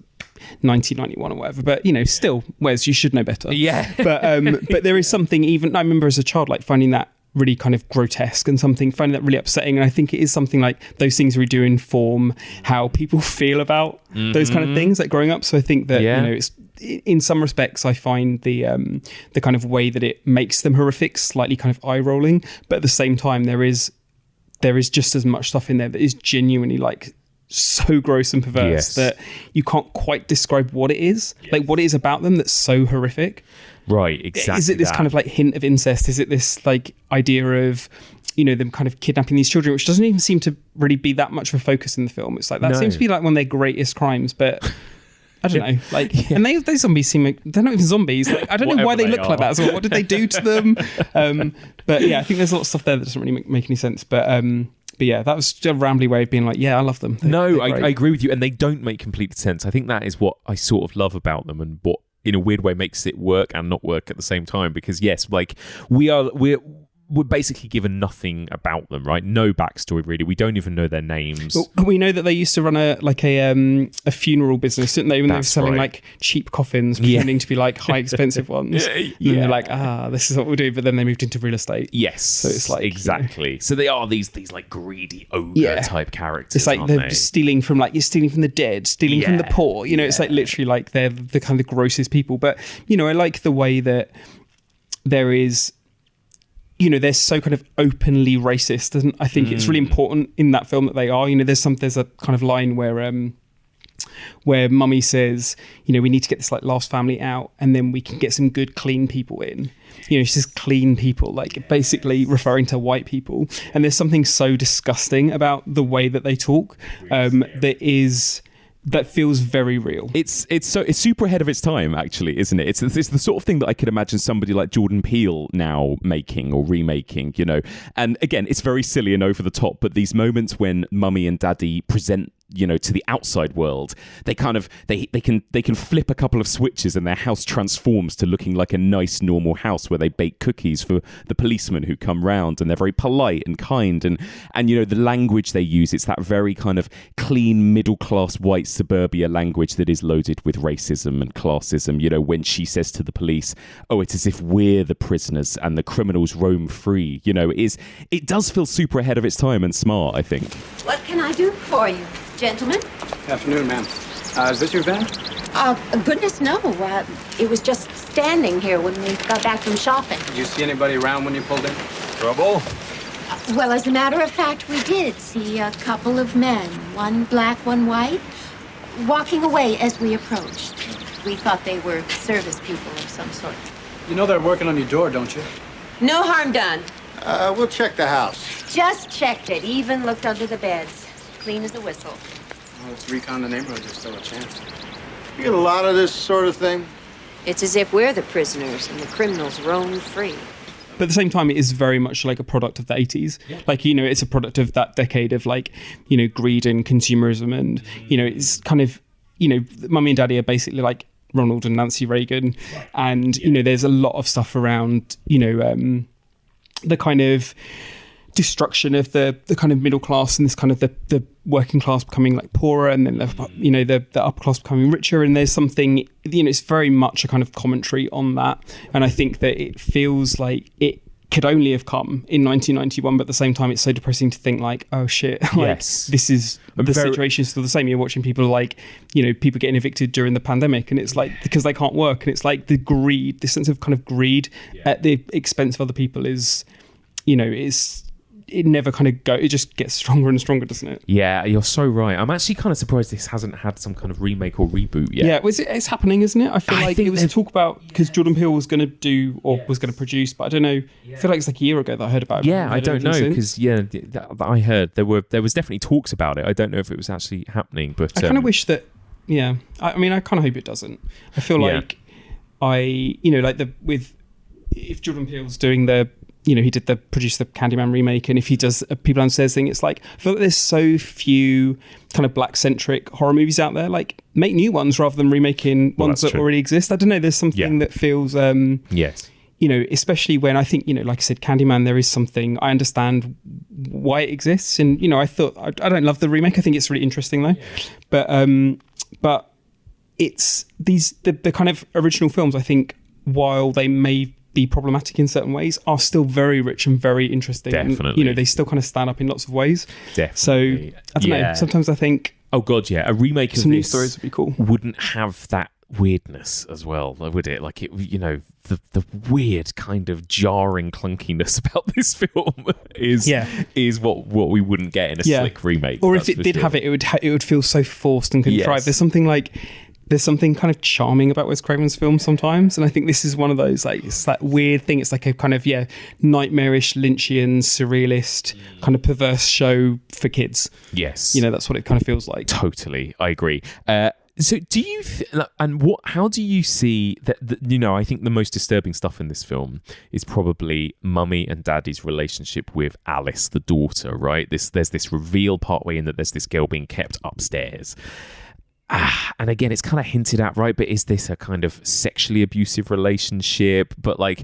1991 or whatever, but still, Wes, you should know better. Yeah. But there is something, even I remember as a child like finding that really kind of grotesque and finding that really upsetting. And I think it is something like those things we do inform how people feel about those kind of things like growing up. So I think that it's, in some respects, I find the kind of way that it makes them horrific slightly kind of eye rolling, but at the same time there is just as much stuff in there that is genuinely like so gross and perverse that you can't quite describe what it is, like what it is about them that's so horrific. Right, exactly. Is it this kind of like hint of incest? Is it this like idea of, them kind of kidnapping these children, which doesn't even seem to really be that much of a focus in the film. It's like, that seems to be like one of their greatest crimes, but I don't know. Like, and those zombies seem like, they're not even zombies. Like, I don't know why they look like that as well. What did they do to them? But yeah, I think there's a lot of stuff there that doesn't really make any sense. But yeah, that was just a rambly way of being like, yeah, I love them. I agree with you. And they don't make complete sense. I think that is what I sort of love about them, and what in a weird way makes it work and not work at the same time. Because yes, like we're basically given nothing about them, right? No backstory really. We don't even know their names. Well, we know that they used to run a funeral business, didn't they? When they were selling like cheap coffins, pretending to be like high expensive ones. And they're like, this is what we'll do. But then they moved into real estate. Yes, so it's like exactly. So they are these like greedy ogre type characters. It's like they're stealing from you're stealing from the dead, stealing from the poor. It's like literally like they're the kind of the grossest people. But I like the way that there is. They're so kind of openly racist, and I think it's really important in that film that they are. There's a kind of line where Mummy says, we need to get this like last family out, and then we can get some good clean people in. She says clean people, like basically referring to white people. And there's something so disgusting about the way that they talk that feels very real. It's super ahead of its time, actually, isn't it? It's the sort of thing that I could imagine somebody like Jordan Peele now making or remaking, And again, it's very silly and over the top, but these moments when Mummy and Daddy present to the outside world, they can flip a couple of switches and their house transforms to looking like a nice normal house where they bake cookies for the policemen who come round, and they're very polite and kind, and the language they use, it's that very kind of clean middle class white suburbia language that is loaded with racism and classism. When she says to the police, "Oh, it's as if we're the prisoners and the criminals roam free," it does feel super ahead of its time and smart, I think. What can I do for you, gentlemen? Good afternoon, ma'am. Is this your van? Goodness, no. It was just standing here when we got back from shopping. Did you see anybody around when you pulled in? Trouble? Well, as a matter of fact, we did see a couple of men, one black, one white, walking away as we approached. We thought they were service people of some sort. You know they're working on your door, don't you? No harm done. We'll check the house. Just checked it. Even looked under the beds. Clean as a whistle. Well, let's recon the neighborhood. There's still a chance. You get a lot of this sort of thing? It's as if we're the prisoners and the criminals roam free. But at the same time, it is very much like a product of the 80s. Yeah. It's a product of that decade of greed and consumerism. And, it's kind of, Mummy and Daddy are basically like Ronald and Nancy Reagan. Right. And, there's a lot of stuff around, the kind of destruction of the kind of middle class and this kind of the working class becoming like poorer, and then the upper class becoming richer. And there's something, it's very much a kind of commentary on that. And I think that it feels like it could only have come in 1991, but at the same time it's so depressing to think like, oh shit, yes, this is the situation is still the same. You're watching people people getting evicted during the pandemic, and it's like because they can't work, and it's like the greed, this sense of kind of greed at the expense of other people is it never kind of it just gets stronger and stronger, doesn't it? Yeah, you're so right. I'm actually kind of surprised this hasn't had some kind of remake or reboot yet. Yeah, it's happening, isn't it? I feel like it was talk about, because Jordan Peele was going to do or was going to produce, but I don't know. I feel like it's like a year ago that I heard about it. Yeah, I don't know, because I heard there was definitely talks about it. I don't know if it was actually happening, but I kind of wish that. Yeah, I mean, I kind of hope it doesn't. I feel like if Jordan Peele's doing he produced the Candyman remake, and if he does a People Downstairs thing, it's like, I feel like there's so few kind of black-centric horror movies out there. Like, make new ones rather than remaking ones that already exist. I don't know, there's something that feels... yes. Especially when I think, like I said, Candyman, there is something, I understand why it exists. And, I thought, I don't love the remake. I think it's really interesting, though. Yeah. But it's the kind of original films, I think, while they may be problematic in certain ways, are still very rich and very interesting. Definitely. And, they still kind of stand up in lots of ways. Definitely. So, I don't know, sometimes I think... Oh, God, yeah. A remake of some this new stories would be cool. Wouldn't have that weirdness as well, would it? Like, it, the weird kind of jarring clunkiness about this film is what we wouldn't get in a slick remake. Or if it did have it, it would feel so forced and contrived. Yes. There's something kind of charming about Wes Craven's films sometimes, and I think this is one of those, like, it's that weird thing. It's like a kind of nightmarish Lynchian surrealist kind of perverse show for kids. Yes, that's what it kind of feels like. Totally, I agree. So do you how do you see that I think the most disturbing stuff in this film is probably Mummy and Daddy's relationship with Alice, the daughter, right? There's this reveal partway in that there's this girl being kept upstairs. And again, it's kind of hinted at, right? But is this a kind of sexually abusive relationship? But I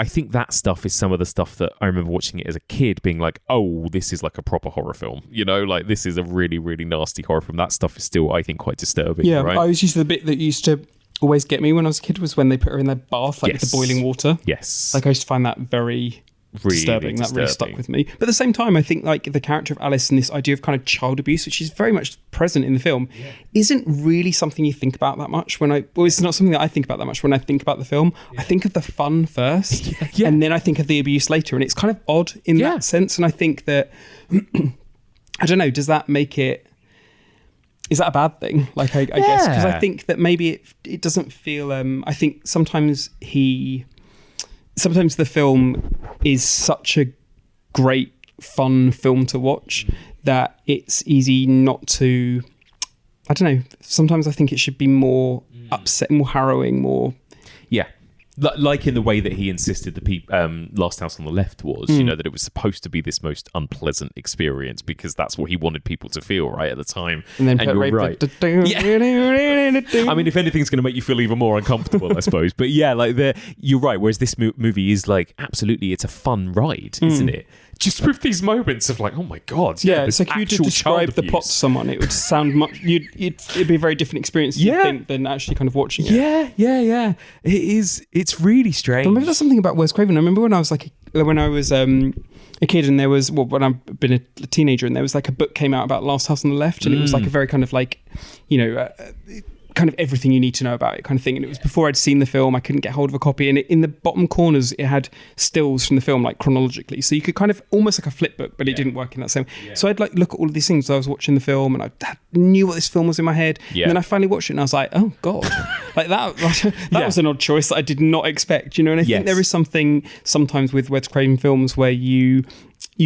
think that stuff is some of the stuff that I remember watching it as a kid being like, oh, this is like a proper horror film. Like, this is a really, really nasty horror film. That stuff is still, I think, quite disturbing. Yeah, right? I was used to the bit that used to always get me when I was a kid was when they put her in their bath, with the boiling water. Yes. I used to find that very... Really disturbing. That really stuck with me. But at the same time, I think the character of Alice and this idea of kind of child abuse, which is very much present in the film, isn't really something you think about that much. It's not something that I think about that much when I think about the film. I think of the fun first, and then I think of the abuse later, and it's kind of odd in that sense. And I think that I don't know. Does that make it? Is that a bad thing? I guess, because I think that maybe it doesn't feel. I think sometimes the film is such a great, fun film to watch that it's easy not to... I don't know. Sometimes I think it should be more upset, more harrowing, more... Yeah. Like in the way that he insisted the Last House on the Left was, you know, that it was supposed to be this most unpleasant experience because that's what he wanted people to feel right at the time. And then you're right. I mean, if anything's going to make you feel even more uncomfortable, I suppose. But yeah, like you're right. Whereas this movie is like, absolutely, it's a fun ride, isn't it? Just with these moments of like, oh my god, yeah, it's like if you did describe the plot to someone, it would sound much. It'd be a very different experience, you think, than actually kind of watching it. Yeah. It is. It's really strange. But maybe there's something about Wes Craven. I remember when I was a kid, and there was when I've been a teenager, and there was like a book came out about Last House on the Left, and it was like a very kind of like, you know. Kind of everything you need to know about it kind of thing, and it was before I'd seen the film. I couldn't get hold of a copy, and in the bottom corners it had stills from the film, like chronologically, so you could kind of almost like a flip book, but it didn't work in that same. So I'd like look at all of these things as I was watching the film, and I knew what this film was in my head, and then I finally watched it and I was like, oh god, like that was an odd choice that I did not expect, you know. And I think there is something sometimes with Wes Craven films where you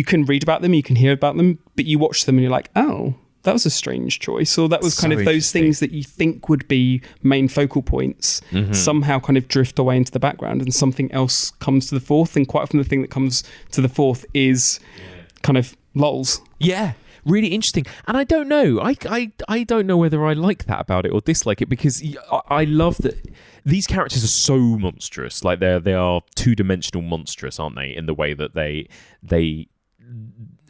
can read about them, you can hear about them, but you watch them and you're like, oh, that was a strange choice, or that was kind of those things that you think would be main focal points somehow kind of drift away into the background, and something else comes to the forth. And quite often the thing that comes to the forth is kind of lols. Yeah, really interesting. And I don't know, I don't know whether I like that about it or dislike it, because I love that these characters are so monstrous. Like they are two-dimensional monstrous, aren't they? In the way that they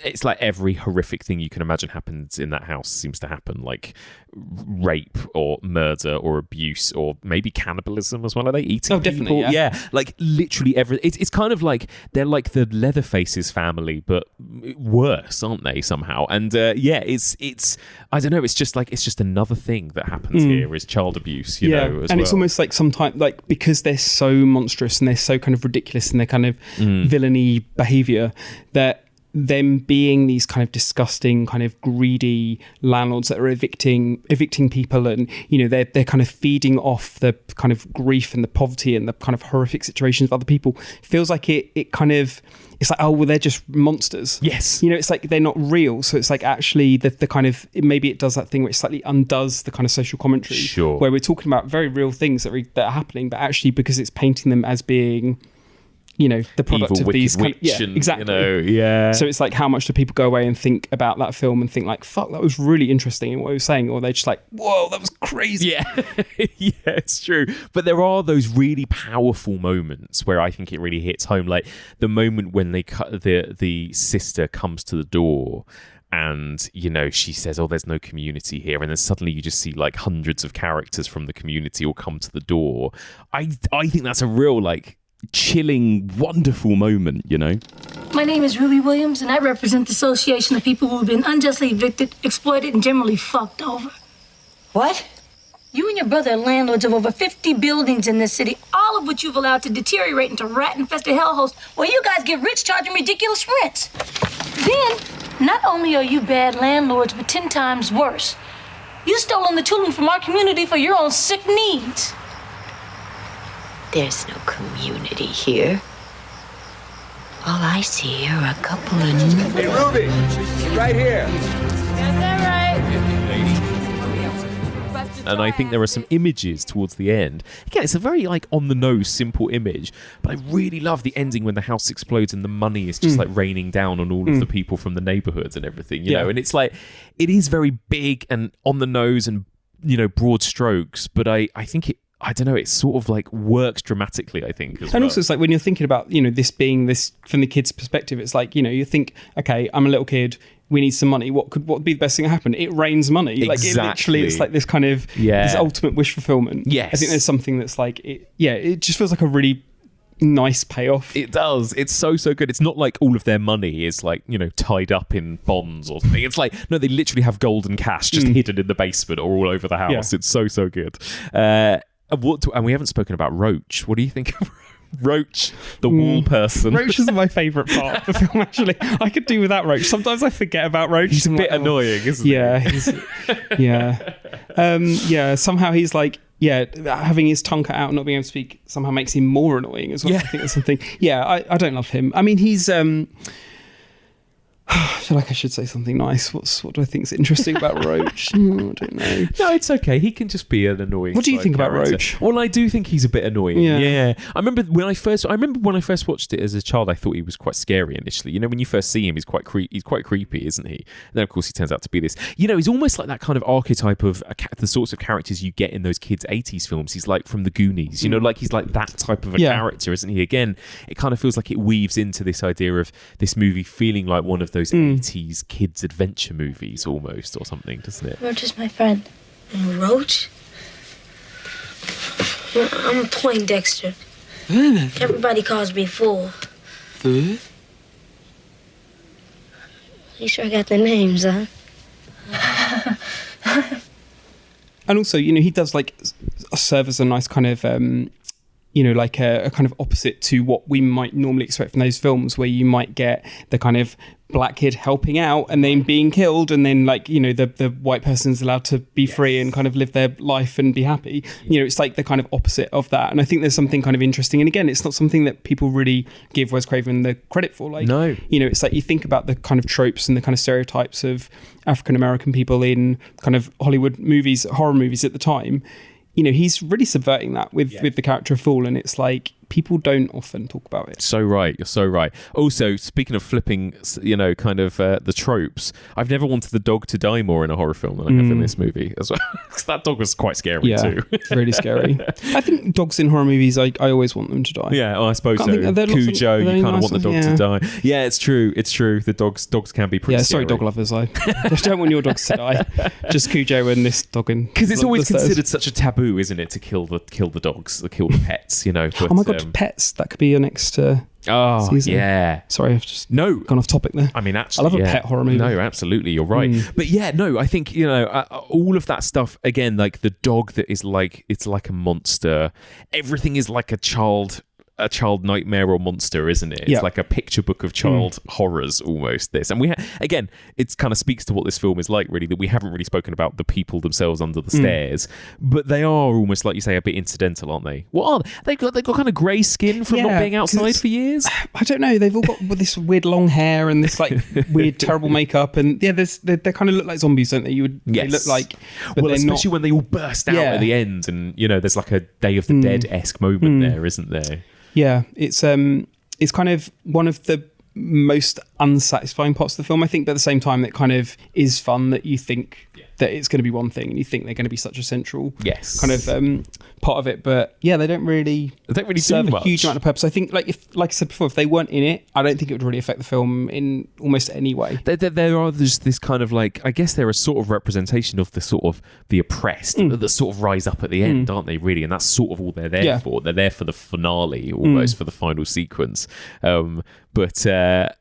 it's like every horrific thing you can imagine happens in that house seems to happen, like rape or murder or abuse or maybe cannibalism as well. Are they eating people? Definitely, yeah, like literally every. It's kind of like they're like the Leatherface's family, but worse, aren't they somehow? And it's I don't know. It's just another thing that happens here is child abuse. You know, as and well. It's almost like sometimes like because they're so monstrous and they're so kind of ridiculous and they're kind of villainy behaviour that. Them being these kind of disgusting, kind of greedy landlords that are evicting people, and you know they're kind of feeding off the kind of grief and the poverty and the kind of horrific situations of other people. Feels like it kind of, it's like, oh well, they're just monsters. Yes, you know, it's like they're not real. So it's like actually the kind of, maybe it does that thing which slightly undoes the kind of social commentary. Sure, where we're talking about very real things that are happening, but actually because it's painting them as being, you know, the product evil, of these kind of, and, exactly. You know, so it's like, how much do people go away and think about that film and think like, fuck, that was really interesting in what he was saying, or they're just like, whoa, that was crazy. Yeah. Yeah, it's true. But there are those really powerful moments where I think it really hits home, like the moment when the sister comes to the door and, you know, she says, oh, there's no community here. And then suddenly you just see like hundreds of characters from the community all come to the door. I think that's a real, like, chilling, wonderful moment, you know. My name is Ruby Williams, and I represent the Association of People who have been unjustly evicted, exploited, and generally fucked over. What? You and your brother are landlords of over 50 buildings in this city, all of which you've allowed to deteriorate into rat-infested hellholes where you guys get rich charging ridiculous rents. Then, not only are you bad landlords, but 10 times worse. You've stolen the tooling from our community for your own sick needs. There's no community here. All I see are a couple of... Hey, Ruby, she's right here. Is that right? And I think there are some images towards the end. Again, it's a very like on the nose, simple image, but I really love the ending when the house explodes and the money is just like raining down on all of the people from the neighborhoods and everything, you know. And it's like, it is very big and on the nose and, you know, broad strokes, but I think I don't know, it sort of like works dramatically, I think, as well. Also it's like when you're thinking about, you know, this being this from the kid's perspective, it's like, you know, you think, okay, I'm a little kid, we need some money. What would be the best thing to happen? It rains money. Exactly. Like it literally, it's like this kind of this ultimate wish fulfillment. Yes. I think there's something that's like, it just feels like a really nice payoff. It does. It's so good. It's not like all of their money is like, you know, tied up in bonds or something. It's like, no, they literally have golden cash just hidden in the basement or all over the house. It's so good. And we haven't spoken about Roach. What do you think of Roach, the wall person? Roach is my favourite part of the film, actually. I could do without Roach. Sometimes I forget about Roach. He's a bit annoying, isn't he? Yeah. Somehow he's like, having his tongue cut out and not being able to speak somehow makes him more annoying as well. I think that's something. Yeah, I don't love him. I mean, he's... I feel like I should say something nice. What do I think is interesting about Roach? I don't know. No, it's okay. He can just be an annoying. What do you think about character. Roach? Well, I do think he's a bit annoying. Yeah. I remember when I first watched it as a child, I thought he was quite scary initially. You know, when you first see him, he's quite creepy, isn't he? And then of course he turns out to be this. You know, he's almost like that kind of archetype of the sorts of characters you get in those kids' 80s films. He's like from the Goonies. You know, like he's like that type of a character, isn't he? Again, it kind of feels like it weaves into this idea of this movie feeling like one of those 80s kids adventure movies almost, or something, doesn't it? Roach is my friend. Roach? I'm Poindexter. Everybody calls me Fool. You sure I got the names, huh? And also, you know, he does like serve as a nice kind of you know, like a kind of opposite to what we might normally expect from those films, where you might get the kind of black kid helping out and then being killed, and then like, you know, the white person's allowed to be free and kind of live their life and be happy. You know, it's like the kind of opposite of that. And I think there's something kind of interesting. And again, it's not something that people really give Wes Craven the credit for. Like, no, you know, it's like you think about the kind of tropes and the kind of stereotypes of African American people in kind of Hollywood movies, horror movies at the time. You know, he's really subverting that with the character of Fool, and it's like people don't often talk about it. So right, you're so right. Also, speaking of flipping, you know, kind of the tropes, I've never wanted the dog to die more in a horror film than I have in this movie as well. Because that dog was quite scary too. It's really scary. I think dogs in horror movies, I always want them to die. Yeah, I suppose so. Cujo, you kind of want the dog to die. Yeah, it's true. It's true. The dogs can be pretty scary. Sorry, dog lovers. I don't want your dogs to die. Just Cujo and this dog in. Because it's always considered such a taboo, isn't it, to kill the dogs, to kill the pets, you know. But, oh my God, pets. That could be your next season. Yeah. Sorry, I've just gone off topic there. I mean, actually, I love a pet horror movie. No, absolutely, you're right. But yeah, no, I think, you know, all of that stuff, again, like the dog that is like, it's like a monster. Everything is like a child nightmare or monster, isn't it? It's like a picture book of child horrors almost, this. And again, it kind of speaks to what this film is like, really, that we haven't really spoken about the people themselves under the stairs, but they are almost, like you say, a bit incidental, aren't they? What are they? They've got kind of grey skin from not being outside for years? I don't know. They've all got this weird long hair and this like weird terrible makeup, and they kind of look like zombies, don't they? They look like, but well, especially when they all burst out at the end, and you know, there's like a Day of the Dead-esque moment there, isn't there? Yeah, it's kind of one of the most unsatisfying parts of the film, I think, but at the same time it kind of is fun that you think that it's going to be one thing and you think they're going to be such a central kind of part of it. But yeah, they don't really serve a huge amount of purpose. I think, like I said before, if they weren't in it, I don't think it would really affect the film in almost any way. There are just this kind of like, I guess they're a sort of representation of the sort of the oppressed that sort of rise up at the end, aren't they, really? And that's sort of all they're there for. They're there for the finale, almost, for the final sequence. But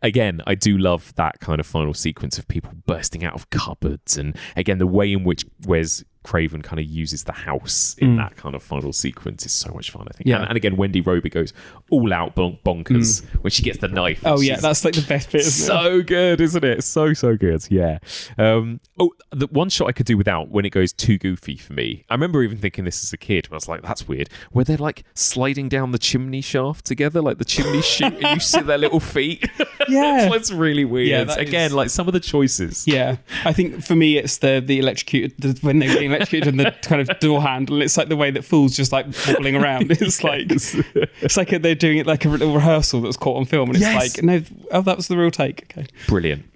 again, I do love that kind of final sequence of people bursting out of cupboards, and again, the way in which Wes Craven kind of uses the house in that kind of final sequence is so much fun, I think. And again, Wendy Roby goes all out bonkers when she gets the knife. Oh yeah, that's like the best bit, isn't it? So good, isn't it? So good. Yeah. The one shot I could do without when it goes too goofy for me. I remember even thinking this as a kid, but I was like, that's weird. Where they're like sliding down the chimney shaft together, like the chimney chute, and you see their little feet. Yeah, it's really weird. Yeah, again, like some of the choices. Yeah, I think for me it's the electrocuted, when they're getting electrocuted, and the kind of door handle. It's like the way that Fool's just like wobbling around. It's like they're doing it like a little rehearsal that was caught on film, and it's like, no, that was the real take. Okay, brilliant.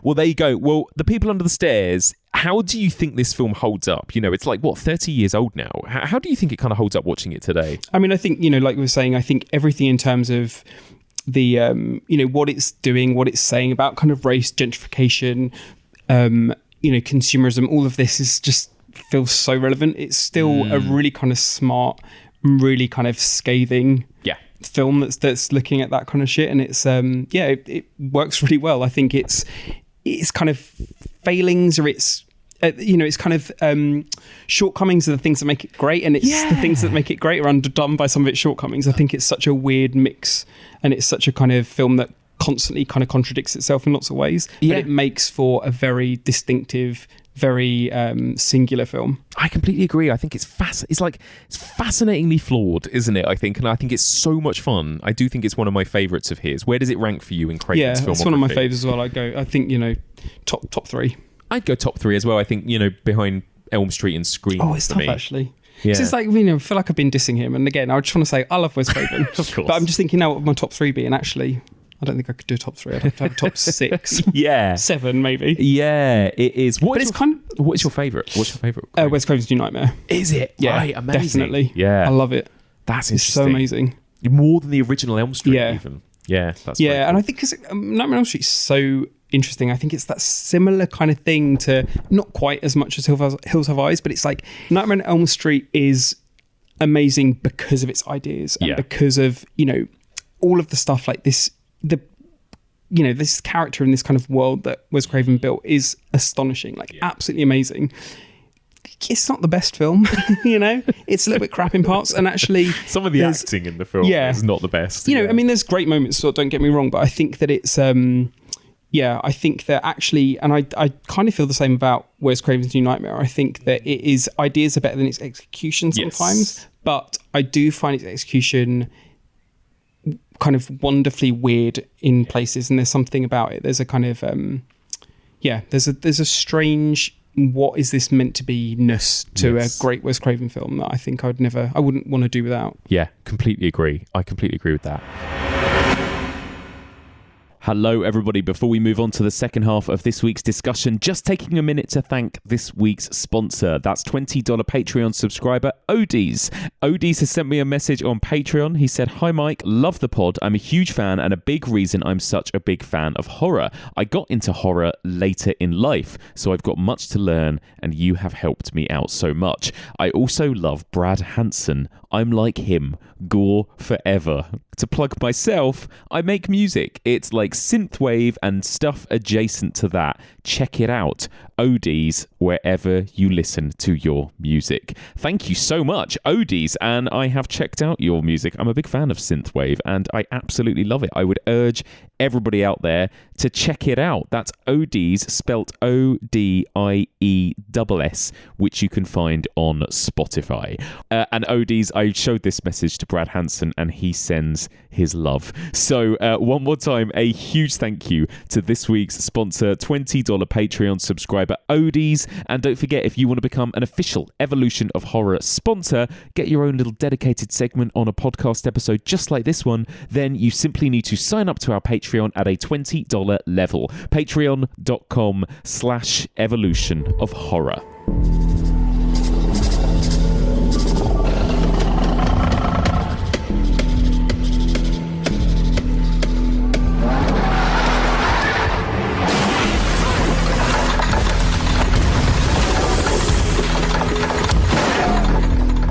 Well, there you go. Well, The People Under the Stairs, how do you think this film holds up? You know, it's like, 30 years old now. How do you think it kind of holds up watching it today? I mean, I think, you know, like we were saying, I think everything in terms of the, you know, what it's doing, what it's saying about kind of race, gentrification, you know, consumerism, all of this is just feels so relevant. It's still a really kind of smart, really kind of scathing film that's looking at that kind of shit, and it's it works really well. I think it's kind of failings, or it's you know, it's kind of shortcomings are the things that make it great, and it's the things that make it great are underdone by some of its shortcomings. I think it's such a weird mix, and it's such a kind of film that constantly kind of contradicts itself in lots of ways, but it makes for a very distinctive, very singular film. I completely agree. I think it's fascinatingly flawed, isn't it? I think, and I think it's so much fun. I do think it's one of my favourites of his. Where does it rank for you in Craven's filmography? Yeah, it's one of my favourites as well. I think, top 3. I'd go top 3 as well. I think, behind Elm Street and Scream. Oh, it's tough, me. actually. Yeah. It's like, I feel like I've been dissing him. And again, I just want to say, I love Wes Craven. Of course. But I'm just thinking now what would my top 3 be? And actually, I don't think I could do a top 3. I'd have to have a top 6. Yeah. 7, maybe. Yeah, it is. What's your favourite? Wes Craven's New Nightmare. Is it? Yeah, right, amazing. definitely. Yeah. I love it. That's It's so amazing. More than the original Elm Street, even. Yeah, that's yeah, and cool. I think because Nightmare on Elm Street is so interesting. I think it's that similar kind of thing to, not quite as much as Hills Have Eyes, but it's like Nightmare on Elm Street is amazing because of its ideas and because of, all of the stuff like this, this character in this kind of world that Wes Craven built is astonishing, absolutely amazing. It's not the best film, it's a little bit crap in parts, and actually some of the acting in the film is not the best. I mean, there's great moments, so don't get me wrong, but I think that it's I think that actually, and I kind of feel the same about Wes Craven's New Nightmare. I think that it is, ideas are better than its execution sometimes, but I do find its execution kind of wonderfully weird in places, and there's something about it. There's a kind of there's a strange, what is this meant to be-ness to a great Wes Craven film that I think I wouldn't want to do without. Yeah, completely agree. I completely agree with that. Hello, everybody. Before we move on to the second half of this week's discussion, just taking a minute to thank this week's sponsor. That's $20 Patreon subscriber, Odies. Odies has sent me a message on Patreon. He said, "Hi, Mike. Love the pod. I'm a huge fan and a big reason I'm such a big fan of horror. I got into horror later in life, so I've got much to learn, and you have helped me out so much. I also love Brad Hansen. I'm like him. Gore forever. To plug myself, I make music. It's like synthwave and stuff adjacent to that. Check it out. Odies, wherever you listen to your music." Thank you so much, Odies, and I have checked out your music. I'm a big fan of synthwave, and I absolutely love it. I would urge everybody out there to check it out. That's Odies, spelt Odie's, which you can find on Spotify. And Odies, I showed this message to Brad Hansen, and he sends his love. So one more time, a huge thank you to this week's sponsor, $20 Patreon subscriber, Odies. And don't forget, if you want to become an official Evolution of Horror sponsor, get your own little dedicated segment on a podcast episode just like this one, then you simply need to sign up to our Patreon at a $20 level. Patreon.com/Evolution of Horror.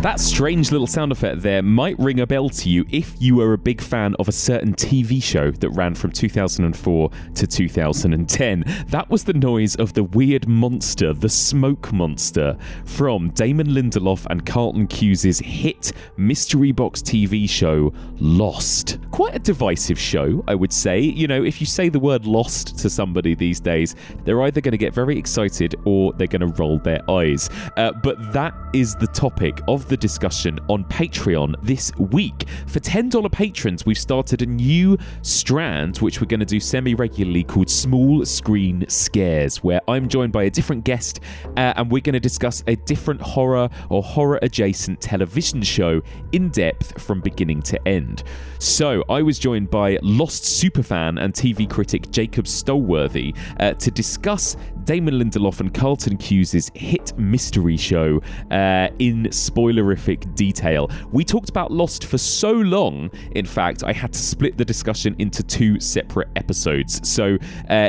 That strange little sound effect there might ring a bell to you if you were a big fan of a certain TV show that ran from 2004 to 2010. That was the noise of the weird monster, the smoke monster, from Damon Lindelof and Carlton Cuse' hit mystery box TV show Lost. Quite a divisive show, I would say. If you say the word Lost to somebody these days, they're either going to get very excited or they're going to roll their eyes. But that is the topic of the discussion on Patreon this week. For $10 patrons, we've started a new strand which we're going to do semi-regularly called Small Screen Scares, where I'm joined by a different guest and we're going to discuss a different horror or horror adjacent television show in depth from beginning to end. So I was joined by Lost superfan and TV critic Jacob Stolworthy to discuss Damon Lindelof and Carlton Cuse' hit mystery show in spoilerific detail. We talked about Lost for so long, in fact, I had to split the discussion into 2 separate episodes. So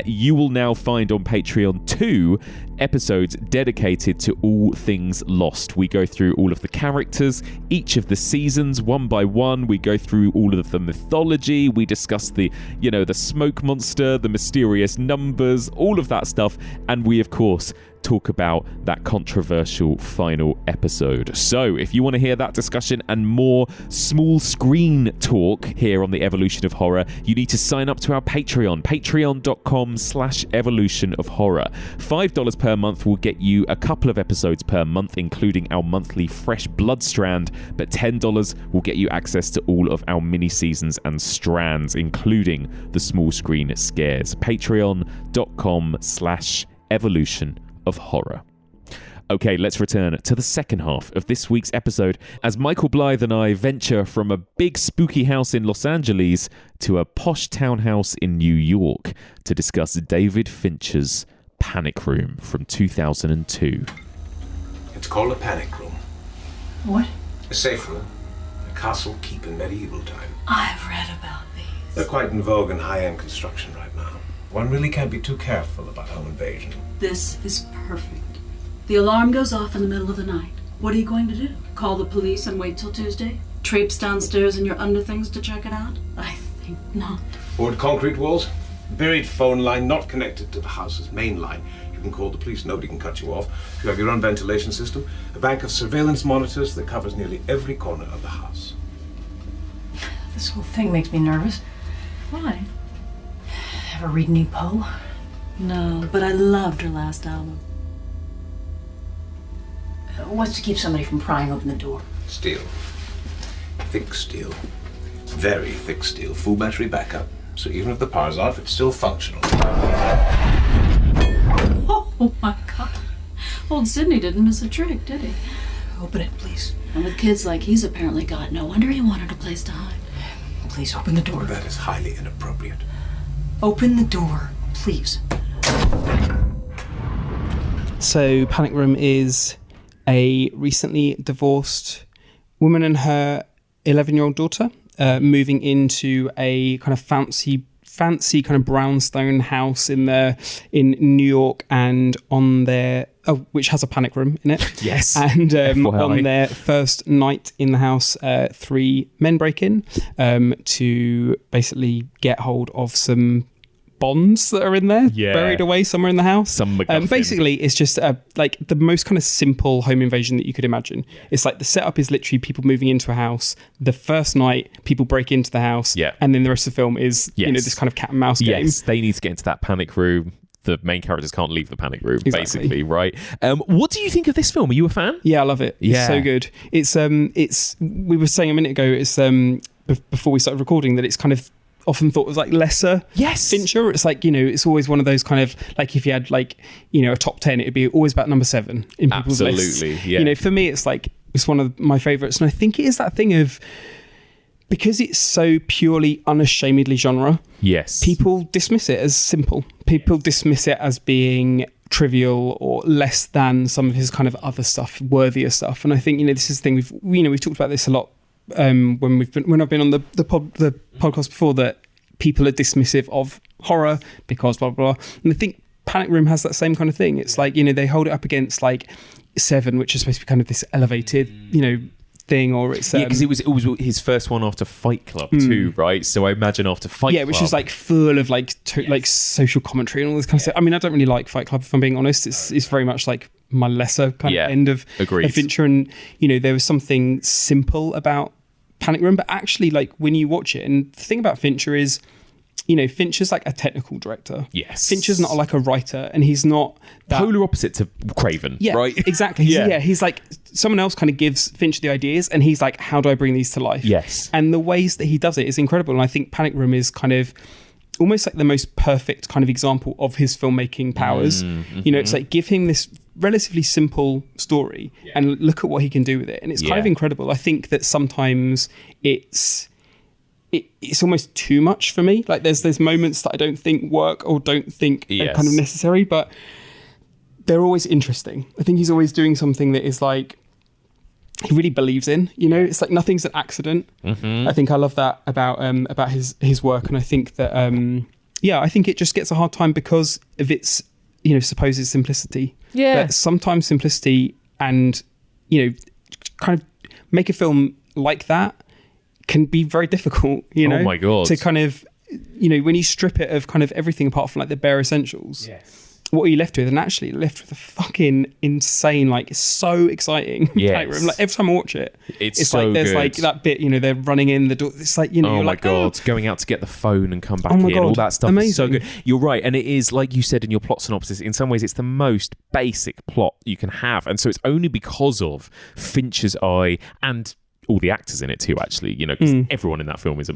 you will now find on Patreon 2 episodes dedicated to all things Lost. We go through all of the characters, each of the seasons, one by one. We go through all of the mythology. We discuss the smoke monster, the mysterious numbers, all of that stuff. And we, of course, talk about that controversial final episode. So if you want to hear that discussion and more small screen talk here on the Evolution of Horror, you need to sign up to our Patreon, patreon.com/evolution of horror. $5 per month will get you a couple of episodes per month, including our monthly Fresh Blood strand, but $10 will get you access to all of our mini seasons and strands, including the small screen scares. patreon.com/evolution of horror. Okay, let's return to the second half of this week's episode as Michael Blyth and I venture from a big spooky house in Los Angeles to a posh townhouse in New York to discuss David Fincher's Panic Room from 2002. It's called a panic room. What? A safe room. A castle keep in medieval time. I've read about these. They're quite in vogue in high-end construction right now. One really can't be too careful about home invasion. This is perfect. The alarm goes off in the middle of the night. What are you going to do? Call the police and wait till Tuesday? Traipse downstairs in your underthings to check it out? I think not. Board concrete walls, buried phone line not connected to the house's main line. You can call the police, nobody can cut you off. You have your own ventilation system, a bank of surveillance monitors that covers nearly every corner of the house. This whole thing makes me nervous. Why? Ever read any Poe? No, but I loved her last album. What's to keep somebody from prying open the door? Steel. Thick steel. Very thick steel. Full battery backup. So even if the power's off, it's still functional. Oh my God. Old Sidney didn't miss a trick, did he? Open it, please. And with kids like he's apparently got, no wonder he wanted a place to hide. Please open the door. That is highly inappropriate. Open the door, please. So Panic Room is a recently divorced woman and her 11-year-old daughter moving into a kind of fancy kind of brownstone house in New York, and on their which has a panic room in it. Yes. And on their first night in the house, 3 men break in to basically get hold of some bonds that are in there, buried away somewhere in the house. Some MacGuffin. Basically, it's just like the most kind of simple home invasion that you could imagine. It's like the setup is literally people moving into a house. The first night, people break into the house, and then the rest of the film is this kind of cat and mouse game. Yes, they need to get into that panic room. The main characters can't leave the panic room, basically, right? What do you think of this film? Are you a fan? Yeah, I love it. It's so good. It's we were saying a minute ago, it's before we started recording, that it's kind of often thought was like lesser Fincher. It's like, it's always one of those kind of, like, if you had like, a top 10, it'd be always about number 7 in people's lists. Absolutely, yeah. For me, it's like, it's one of my favorites. And I think it is that thing of, because it's so purely unashamedly genre, people dismiss it as simple. People dismiss it as being trivial or less than some of his kind of other stuff, worthier stuff. And I think, this is the thing, we've talked about this a lot when I've been on the podcast before, that people are dismissive of horror because blah blah blah. And I think Panic Room has that same kind of thing. It's like, they hold it up against like Seven, which is supposed to be kind of this elevated, thing, or it's because it was his first one after Fight Club too, right? So I imagine after Fight Club, which is like full of like like social commentary and all this kind of stuff. I mean, I don't really like Fight Club, if I'm being honest. It's very much like my lesser kind of end of Fincher, and there was something simple about Panic Room, but actually, like, when you watch it, and the thing about Fincher is, Fincher's like a technical director. Yes. Fincher's not like a writer, and he's not that polar opposite to Craven, right? Exactly. He's like, someone else kind of gives Fincher the ideas, and he's like, how do I bring these to life? Yes. And the ways that he does it is incredible, and I think Panic Room is kind of almost like the most perfect kind of example of his filmmaking powers. It's like, give him this relatively simple story and look at what he can do with it, and it's kind of incredible. I think that sometimes it's almost too much for me. Like, there's moments that I don't think work or don't think are kind of necessary, but they're always interesting. I think he's always doing something that is like, he really believes in, it's like nothing's an accident. I think I love that about his work, and I think that I think it just gets a hard time because of its supposed simplicity. But sometimes simplicity and kind of make a film like that can be very difficult. Oh my God. To kind of when you strip it of kind of everything apart from like the bare essentials. what are you left with? And actually left with a fucking insane, like, it's so exciting. Yes. Like, every time I watch it, it's so like there's good. like that bit, they're running in the door. It's like, oh you're my like, God, going out to get the phone and come back in, all that stuff is so good. You're right, and it is, like you said in your plot synopsis, in some ways it's the most basic plot you can have, and so it's only because of Fincher's eye and all the actors in it too, actually, because everyone in that film is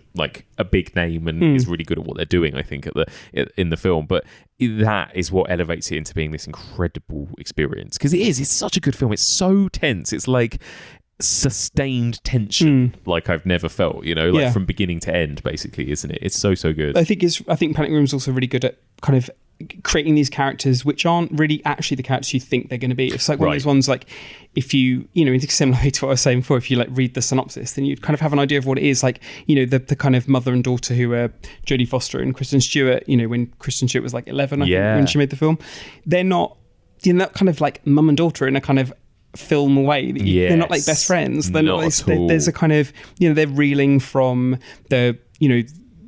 a big name and is really good at what they're doing, I think, in the film. But that is what elevates it into being this incredible experience, because it's such a good film. It's so tense. It's like sustained tension like I've never felt, from beginning to end, basically, isn't it? It's so good. I think Panic Room's also really good at kind of creating these characters which aren't really actually the characters you think they're going to be. It's like one of those ones, like, if you in similar way to what I was saying before, if you like read the synopsis, then you kind of have an idea of what it is. Like, the kind of mother and daughter who are Jodie Foster and Kristen Stewart, when Kristen Stewart was like 11, I think, when she made the film. They're not, that kind of like mum and daughter in a kind of film way. They're not like best friends. They're not there's a kind of, they're reeling from the,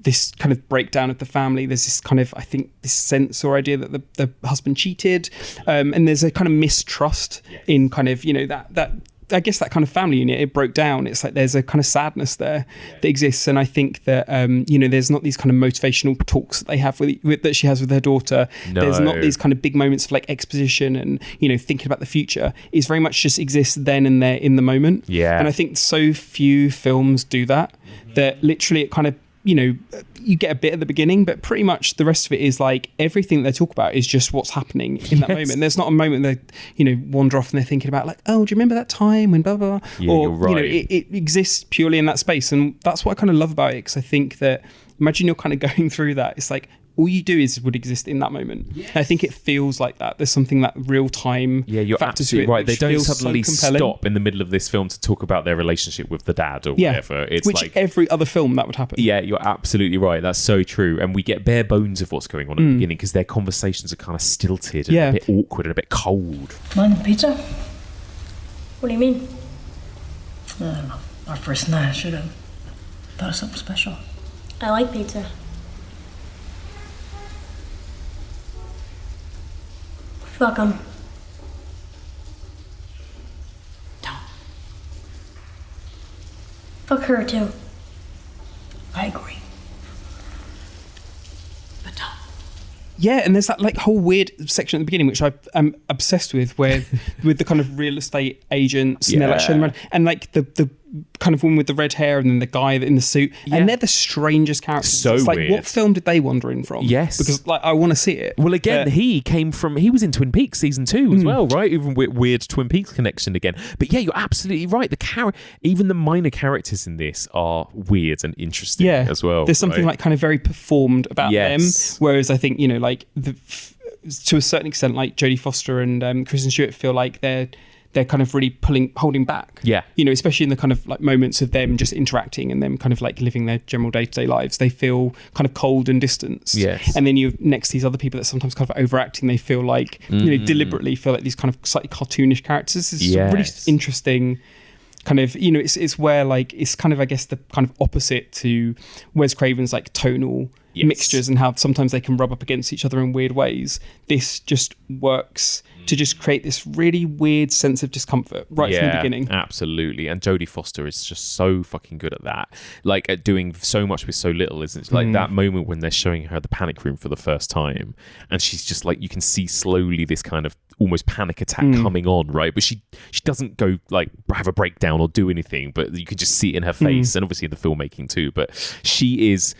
this kind of breakdown of the family. There's this kind of, I think, this sense or idea that the husband cheated, and there's a kind of mistrust in kind of, that I guess that kind of family unit, it broke down. It's like there's a kind of sadness there that exists, and I think that there's not these kind of motivational talks that they have with that she has with her daughter. No. There's not these kind of big moments of like exposition and thinking about the future. It's very much just exists then and there in the moment. Yeah, and I think so few films do that. That literally it kind of, you get a bit at the beginning, but pretty much the rest of it is like everything they talk about is just what's happening in that moment. There's not a moment they, wander off and they're thinking about like, oh, do you remember that time when blah, blah, blah? Yeah, or, you're right. It exists purely in that space. And that's what I kind of love about it, because I think that, imagine you're kind of going through that. It's like, all you do would exist in that moment. Yes. I think it feels like that. There's something that real time. Yeah, you're absolutely right. They don't suddenly stop in the middle of this film to talk about their relationship with the dad or whatever. It's which like every other film that would happen. Yeah, you're absolutely right. That's so true. And we get bare bones of what's going on at the beginning, because their conversations are kind of stilted and a bit awkward and a bit cold. Mind pizza? What do you mean? I don't know. Our first night, I should have thought of something special. I like pizza. Fuck 'em. Don't. Fuck her too. I agree. But don't. Yeah, and there's that like whole weird section at the beginning which I'm obsessed with, where with the kind of real estate agents and they're like showing them around, and like the kind of woman with the red hair and then the guy in the suit, and they're the strangest characters. So it's like, weird. what film did they wander in from? Yes, because like I want to see it. Well, again, he was in Twin Peaks season 2 as well, right? Even weird Twin Peaks connection again. But yeah, you're absolutely right. Even the minor characters in this are weird and interesting as well. There's something like kind of very performed about them, whereas I think like to a certain extent, like Jodie Foster and Kristen Stewart feel like they're kind of really holding back. Yeah. Especially in the kind of like moments of them just interacting and them kind of like living their general day-to-day lives. They feel kind of cold and distanced. Yes. And then you next these other people that sometimes kind of overacting, they feel like, deliberately feel like these kind of slightly cartoonish characters. It's a really interesting kind of, it's where like, it's kind of, I guess, the kind of opposite to Wes Craven's like tonal mixtures and how sometimes they can rub up against each other in weird ways. This just works to just create this really weird sense of discomfort right from the beginning. Absolutely. And Jodie Foster is just so fucking good at that. Like at doing so much with so little, isn't it? Like that moment when they're showing her the panic room for the first time, and she's just like, you can see slowly this kind of almost panic attack coming on, right? But she doesn't go like have a breakdown or do anything, but you can just see it in her face, and obviously in the filmmaking too. But she's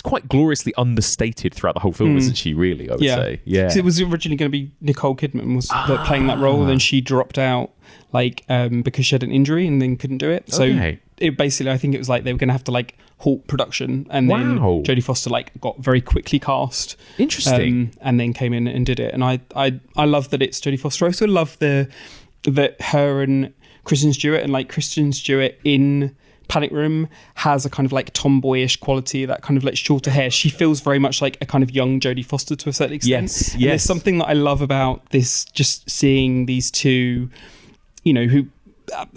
quite gloriously understated throughout the whole film, isn't she? Really, I would say. Yeah. It was originally going to be Nicole Kidman was playing that role, and then she dropped out because she had an injury and then couldn't do it. So it basically, I think it was like they were going to have to like halt production, and then Jodie Foster like got very quickly cast. Interesting. And then came in and did it. And I love that it's Jodie Foster. I also love that her and Kristen Stewart, and like Kristen Stewart in Panic Room has a kind of like tomboyish quality, that kind of like shorter hair. She feels very much like a kind of young Jodie Foster to a certain extent. Yes. There's something that I love about this, just seeing these two, who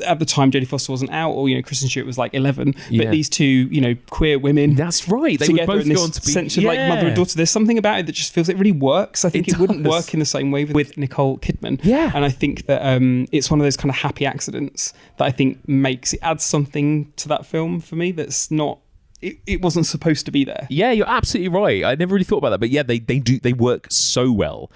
at the time Jodie Foster wasn't out, or Kristen Stewart was like 11, but these two queer women, that's right, they would both go on to be sense of like mother and daughter. There's something about it that just feels it really works. I think it wouldn't work in the same way with Nicole Kidman. And I think that it's one of those kind of happy accidents that I think adds something to that film for me that's not, it wasn't supposed to be there. Yeah, you're absolutely right. I never really thought about that, but yeah, they work so well.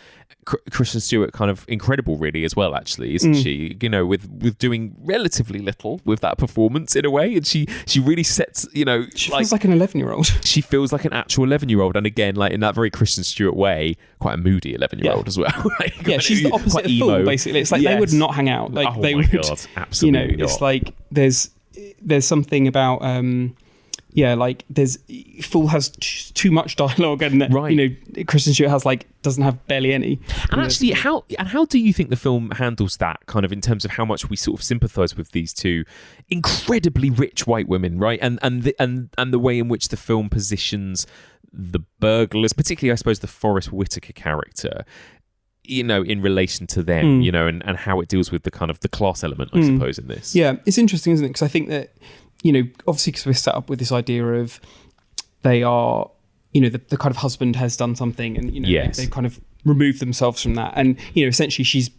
Kristen Stewart kind of incredible really as well, actually, isn't she? With doing relatively little with that performance in a way, and she really sets, she feels like an 11-year-old. She feels like an actual 11-year-old, and again, like in that very Kristen Stewart way, quite a moody 11-year-old as well. She's the opposite of Fool, basically. It's like they would not hang out. Like they would, God, absolutely not. It's like there's something about Fool has too much dialogue, and Kristen Stewart doesn't have barely any. And actually, how do you think the film handles that kind of in terms of how much we sort of sympathise with these two incredibly rich white women, right? And the way in which the film positions the burglars, particularly I suppose the Forrest Whitaker character, in relation to them, and how it deals with the kind of the class element, I suppose, in this. Yeah, it's interesting, isn't it? Because I think that obviously because we're set up with this idea of they are, the kind of husband has done something, and they kind of remove themselves from that, and essentially she's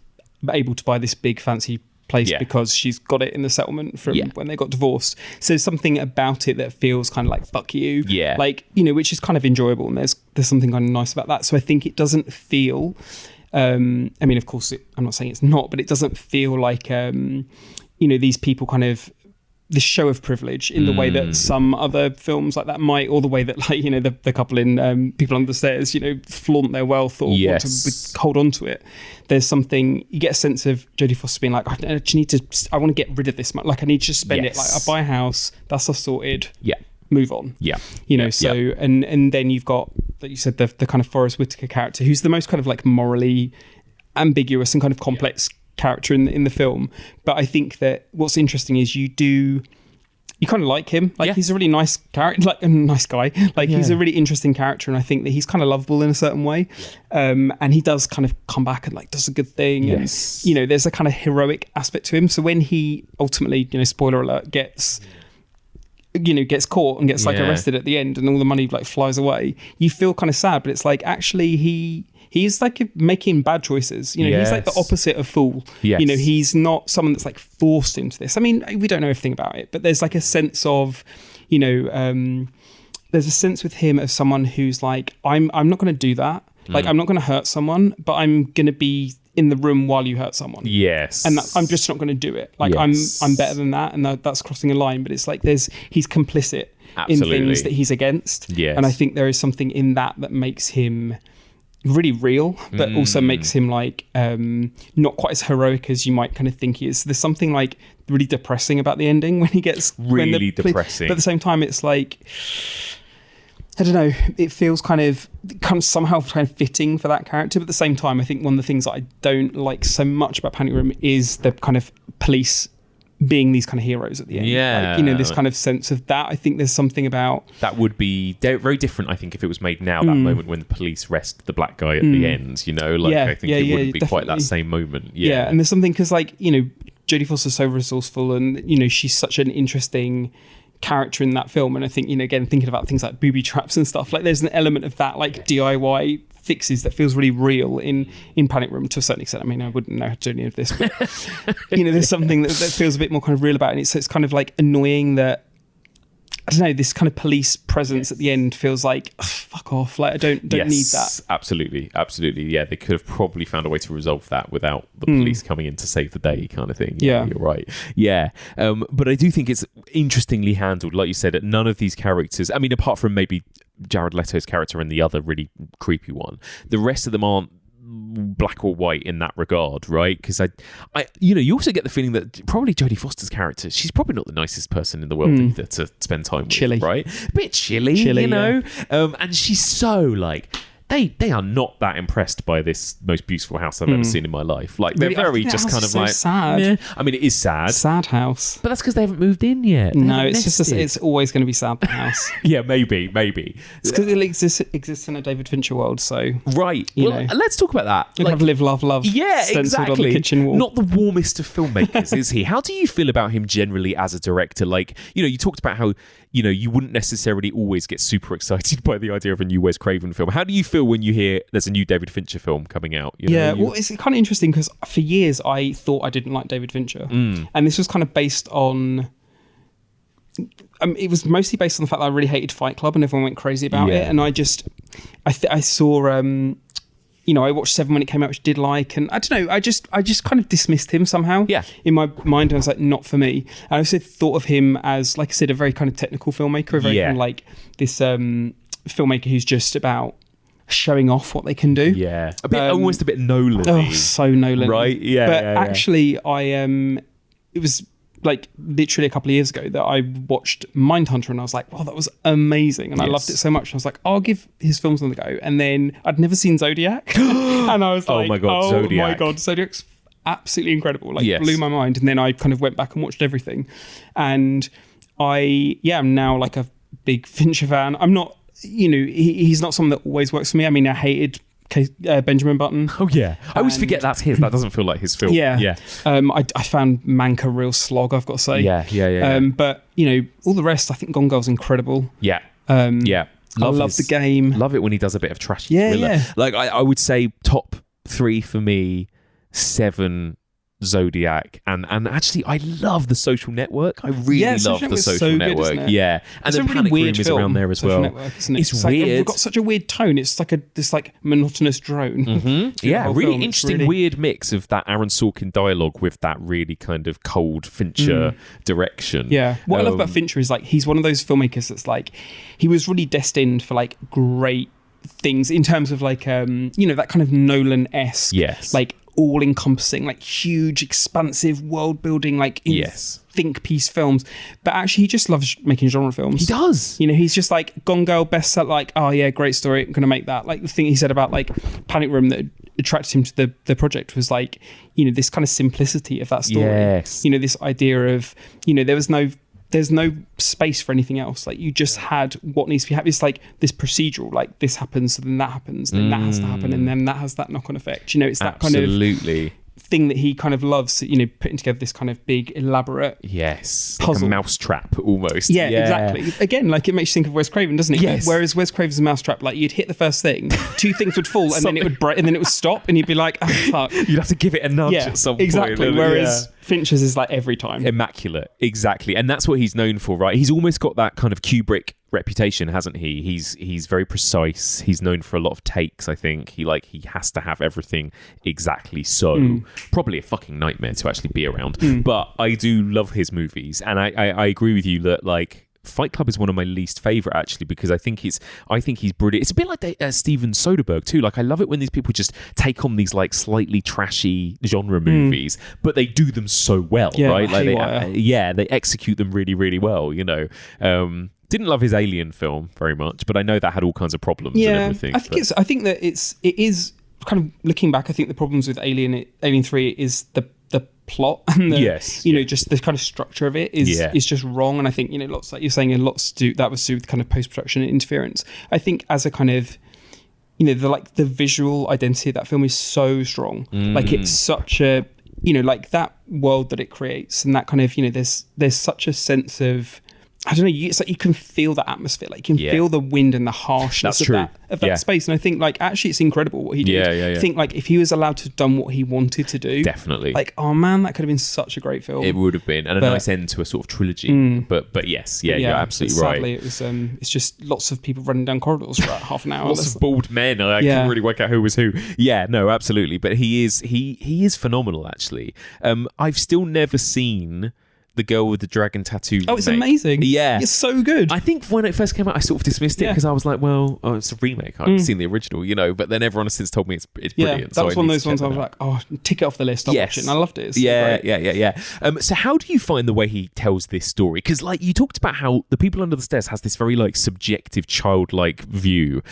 able to buy this big fancy place because she's got it in the settlement from when they got divorced. So there's something about it that feels kind of like fuck you, which is kind of enjoyable, and there's something kind of nice about that. So I think it doesn't feel. Of course, I'm not saying it's not, but it doesn't feel like these people kind of this show of privilege in the way that some other films like that might, or the way that the couple in People Under the Stairs flaunt their wealth or want to hold on to it. There's something, you get a sense of Jodie Foster being like, I want to get rid of this money, like I need to spend it, like I buy a house, that's all sorted, move on. And then you've got, like you said, the kind of Forrest Whitaker character, who's the most kind of like morally ambiguous and kind of complex character in the film. But I think that what's interesting is you kind of like him, like he's a really nice character, like a nice guy, like he's a really interesting character, and I think that he's kind of lovable in a certain way, and he does kind of come back and like does a good thing, and there's a kind of heroic aspect to him. So when he ultimately, spoiler alert, gets caught and gets like arrested at the end, and all the money like flies away, you feel kind of sad, but it's like actually he's like making bad choices. He's like the opposite of Fool. He's not someone that's like forced into this. I mean, we don't know everything about it, but there's like a sense of, there's a sense with him of someone who's like, I'm not going to do that. Like, I'm not going to hurt someone, but I'm going to be in the room while you hurt someone. And I'm just not going to do it. Like, I'm better than that, and that's crossing a line. But it's like he's complicit in things that he's against. And I think there is something in that makes him really real, but also makes him like not quite as heroic as you might kind of think he is. There's something like really depressing about the ending when he gets really depressing. But at the same time, it's like, I don't know, it feels kind of somehow kind of fitting for that character. But at the same time, I think one of the things that I don't like so much about Panic Room is the kind of police being these kind of heroes at the end. Like, this kind of sense of that. I think there's something about that would be very different, I think, if it was made now, that moment when the police arrest the black guy at the end, I think it wouldn't be quite that same moment. And there's something, because like, Jodie Foster's so resourceful, and she's such an interesting character in that film. And I think, again, thinking about things like booby traps and stuff, like there's an element of that, like DIY fixes that feels really real in Panic Room to a certain extent. I mean, I wouldn't know how to do any of this, but there's something that feels a bit more kind of real about it. And it's kind of like annoying that, I don't know, this kind of police presence at the end feels like, oh, fuck off, like I don't need that. Absolutely. Yeah, they could have probably found a way to resolve that without the police coming in to save the day, kind of thing. Yeah, you're right. Yeah, but I do think it's interestingly handled. Like you said, none of these characters, I mean, apart from maybe Jared Leto's character and the other really creepy one, the rest of them aren't black or white in that regard, right? Because I you also get the feeling that probably Jodie Foster's character, she's probably not the nicest person in the world either to spend time with, right? A bit chilly, and she's so like they are not that impressed by this most beautiful house I've ever seen in my life. Like, they're very just kind of so like sad. meh. I mean, it is sad. Sad house. But that's because they haven't moved in yet. No, it's just it's always going to be sad, the house. Yeah, maybe. It's because it exists in a David Fincher world, so... Right. You Well, know. let's talk about that. You have live, love, love. Yeah, stenciled exactly. on the kitchen wall. Not the warmest of filmmakers, is he? How do you feel about him generally as a director? Like, you talked about how, you wouldn't necessarily always get super excited by the idea of a new Wes Craven film. How do you feel when you hear there's a new David Fincher film coming out? Well, it's kind of interesting because for years I thought I didn't like David Fincher. And this was kind of based on... it was mostly based on the fact that I really hated Fight Club and everyone went crazy about it. And I saw... I watched Seven when it came out, which I did like, and I don't know, I just kind of dismissed him somehow. Yeah. In my mind, I was like, not for me. And I also thought of him as, like I said, a very kind of technical filmmaker, a very kind of like this filmmaker who's just about showing off what they can do. Yeah. Almost a bit Nolan-y. Oh, so Nolan. Right? Yeah. But actually, it was like literally a couple of years ago that I watched Mindhunter and I was like, wow, that was amazing. And I loved it so much. And I was like, I'll give his films another go. And then I'd never seen Zodiac. And I was like, oh my God, Zodiac's absolutely incredible. Like blew my mind. And then I kind of went back and watched everything. And I'm now like a big Fincher fan. I'm not, he's not someone that always works for me. I mean, I hated Benjamin Button. Oh yeah, I always forget that's his. That doesn't feel like his film. Yeah. I found Mank a real slog, I've got to say. Yeah. But all the rest, I think Gone Girl's incredible. Yeah. I love The Game. Love it when he does a bit of trashy thriller. Yeah. Like I would say top 3 for me: Seven, Zodiac, and actually I love The Social Network. I really love The Social Network. Good, yeah, and it's then a really Panic weird Room is film, around there as Social well. Network, isn't it? It's like, weird. We've got such a weird tone. It's like this monotonous drone. Yeah, really film. interesting, weird mix of that Aaron Sorkin dialogue with that really kind of cold Fincher direction. Yeah, what I love about Fincher is like he's one of those filmmakers that's like he was really destined for like great things in terms of like that kind of Nolan-esque, like all-encompassing, like huge, expansive world-building, like think piece films. But actually, he just loves making genre films. He does. He's just like Gone Girl, bestseller. Like, oh yeah, great story. I'm gonna make that. Like the thing he said about like Panic Room that attracted him to the project was like this kind of simplicity of that story. Yes. This idea of there's no space for anything else. Like you just had what needs to be happening. It's like this procedural, like this happens, then that happens, then that has to happen, and then that has that knock-on effect. It's that kind of thing that he kind of loves, putting together this kind of big, elaborate puzzle. Like a mousetrap almost. Yeah, exactly. Again, like it makes you think of Wes Craven, doesn't it? Yes. Whereas Wes Craven's a mousetrap, like you'd hit the first thing, 2 things would fall, and then it would break, and then it would stop, and you'd be like, oh fuck. You'd have to give it a nudge at some point. Exactly. Whereas Fincher's is like every time. Immaculate. Exactly. And that's what he's known for, right? He's almost got that kind of Kubrick reputation, hasn't he? He's very precise. He's known for a lot of takes, I think. He has to have everything exactly so. Probably a fucking nightmare to actually be around. But I do love his movies, and I agree with you that like Fight Club is one of my least favourite actually, because I think he's brilliant. It's a bit like Steven Soderbergh too. Like I love it when these people just take on these like slightly trashy genre movies, but they do them so well, right? Like they execute them really, really well. Didn't love his Alien film very much, but I know that had all kinds of problems and everything. I think that it is kind of looking back. I think the problems with Alien 3 is the plot and just the kind of structure of it is just wrong. And I think lots, like you're saying, that was to do with kind of post-production and interference. I think as a kind of the visual identity of that film is so strong. Like it's such a like that world that it creates, and that kind of there's such a sense of, I don't know, it's like you can feel the atmosphere, like you can feel the wind and the harshness of that space. And I think like actually it's incredible what he did. I think like if he was allowed to have done what he wanted to do, definitely, like oh man, that could have been such a great film. It would have been, and a nice end to a sort of trilogy. But yes, you're absolutely right. Sadly, it was it's just lots of people running down corridors for about half an hour. Lots of bald men. I couldn't really work out who was who. Yeah, no, absolutely. But he is phenomenal actually. I've still never seen The Girl with the Dragon Tattoo. Oh, it's amazing. Yeah. It's so good. I think when it first came out, I sort of dismissed it because I was like, well, it's a remake. I've seen the original, but then everyone has since told me it's brilliant. Yeah, that was one of those ones I was like, oh, tick it off the list. I'll watch it. And I loved it. It's yeah. So how do you find the way he tells this story? Because like you talked about how The People Under the Stairs has this very like subjective, childlike view.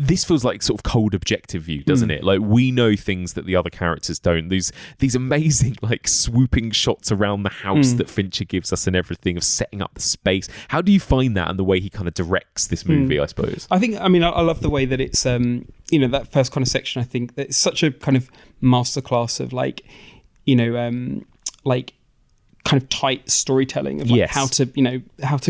this feels like sort of cold objective view, doesn't it? Like, we know things that the other characters don't. These amazing like swooping shots around the house that Fincher gives us and everything, of setting up the space. How do you find that, and the way he kind of directs this movie, I suppose? I love the way that it's that first kind of section. I think that it's such a kind of masterclass of like kind of tight storytelling of like how to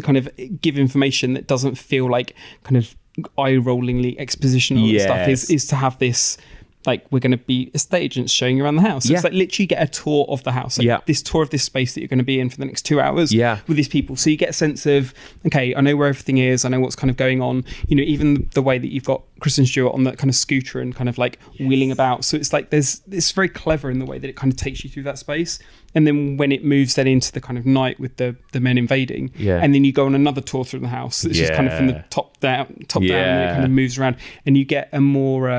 kind of give information that doesn't feel like kind of eye-rollingly expositional and stuff, is to have this, like, we're going to be estate agents showing you around the house. So it's like literally get a tour of the house, like this tour of this space that you're going to be in for the next 2 hours with these people. So you get a sense of, okay, I know where everything is, I know what's kind of going on. Even the way that you've got Kristen Stewart on that kind of scooter and kind of like wheeling about. So it's like it's very clever in the way that it kind of takes you through that space. And then when it moves then into the kind of night with the men invading, and then you go on another tour through the house. It's just kind of from the top down, and then it kind of moves around, and you get a more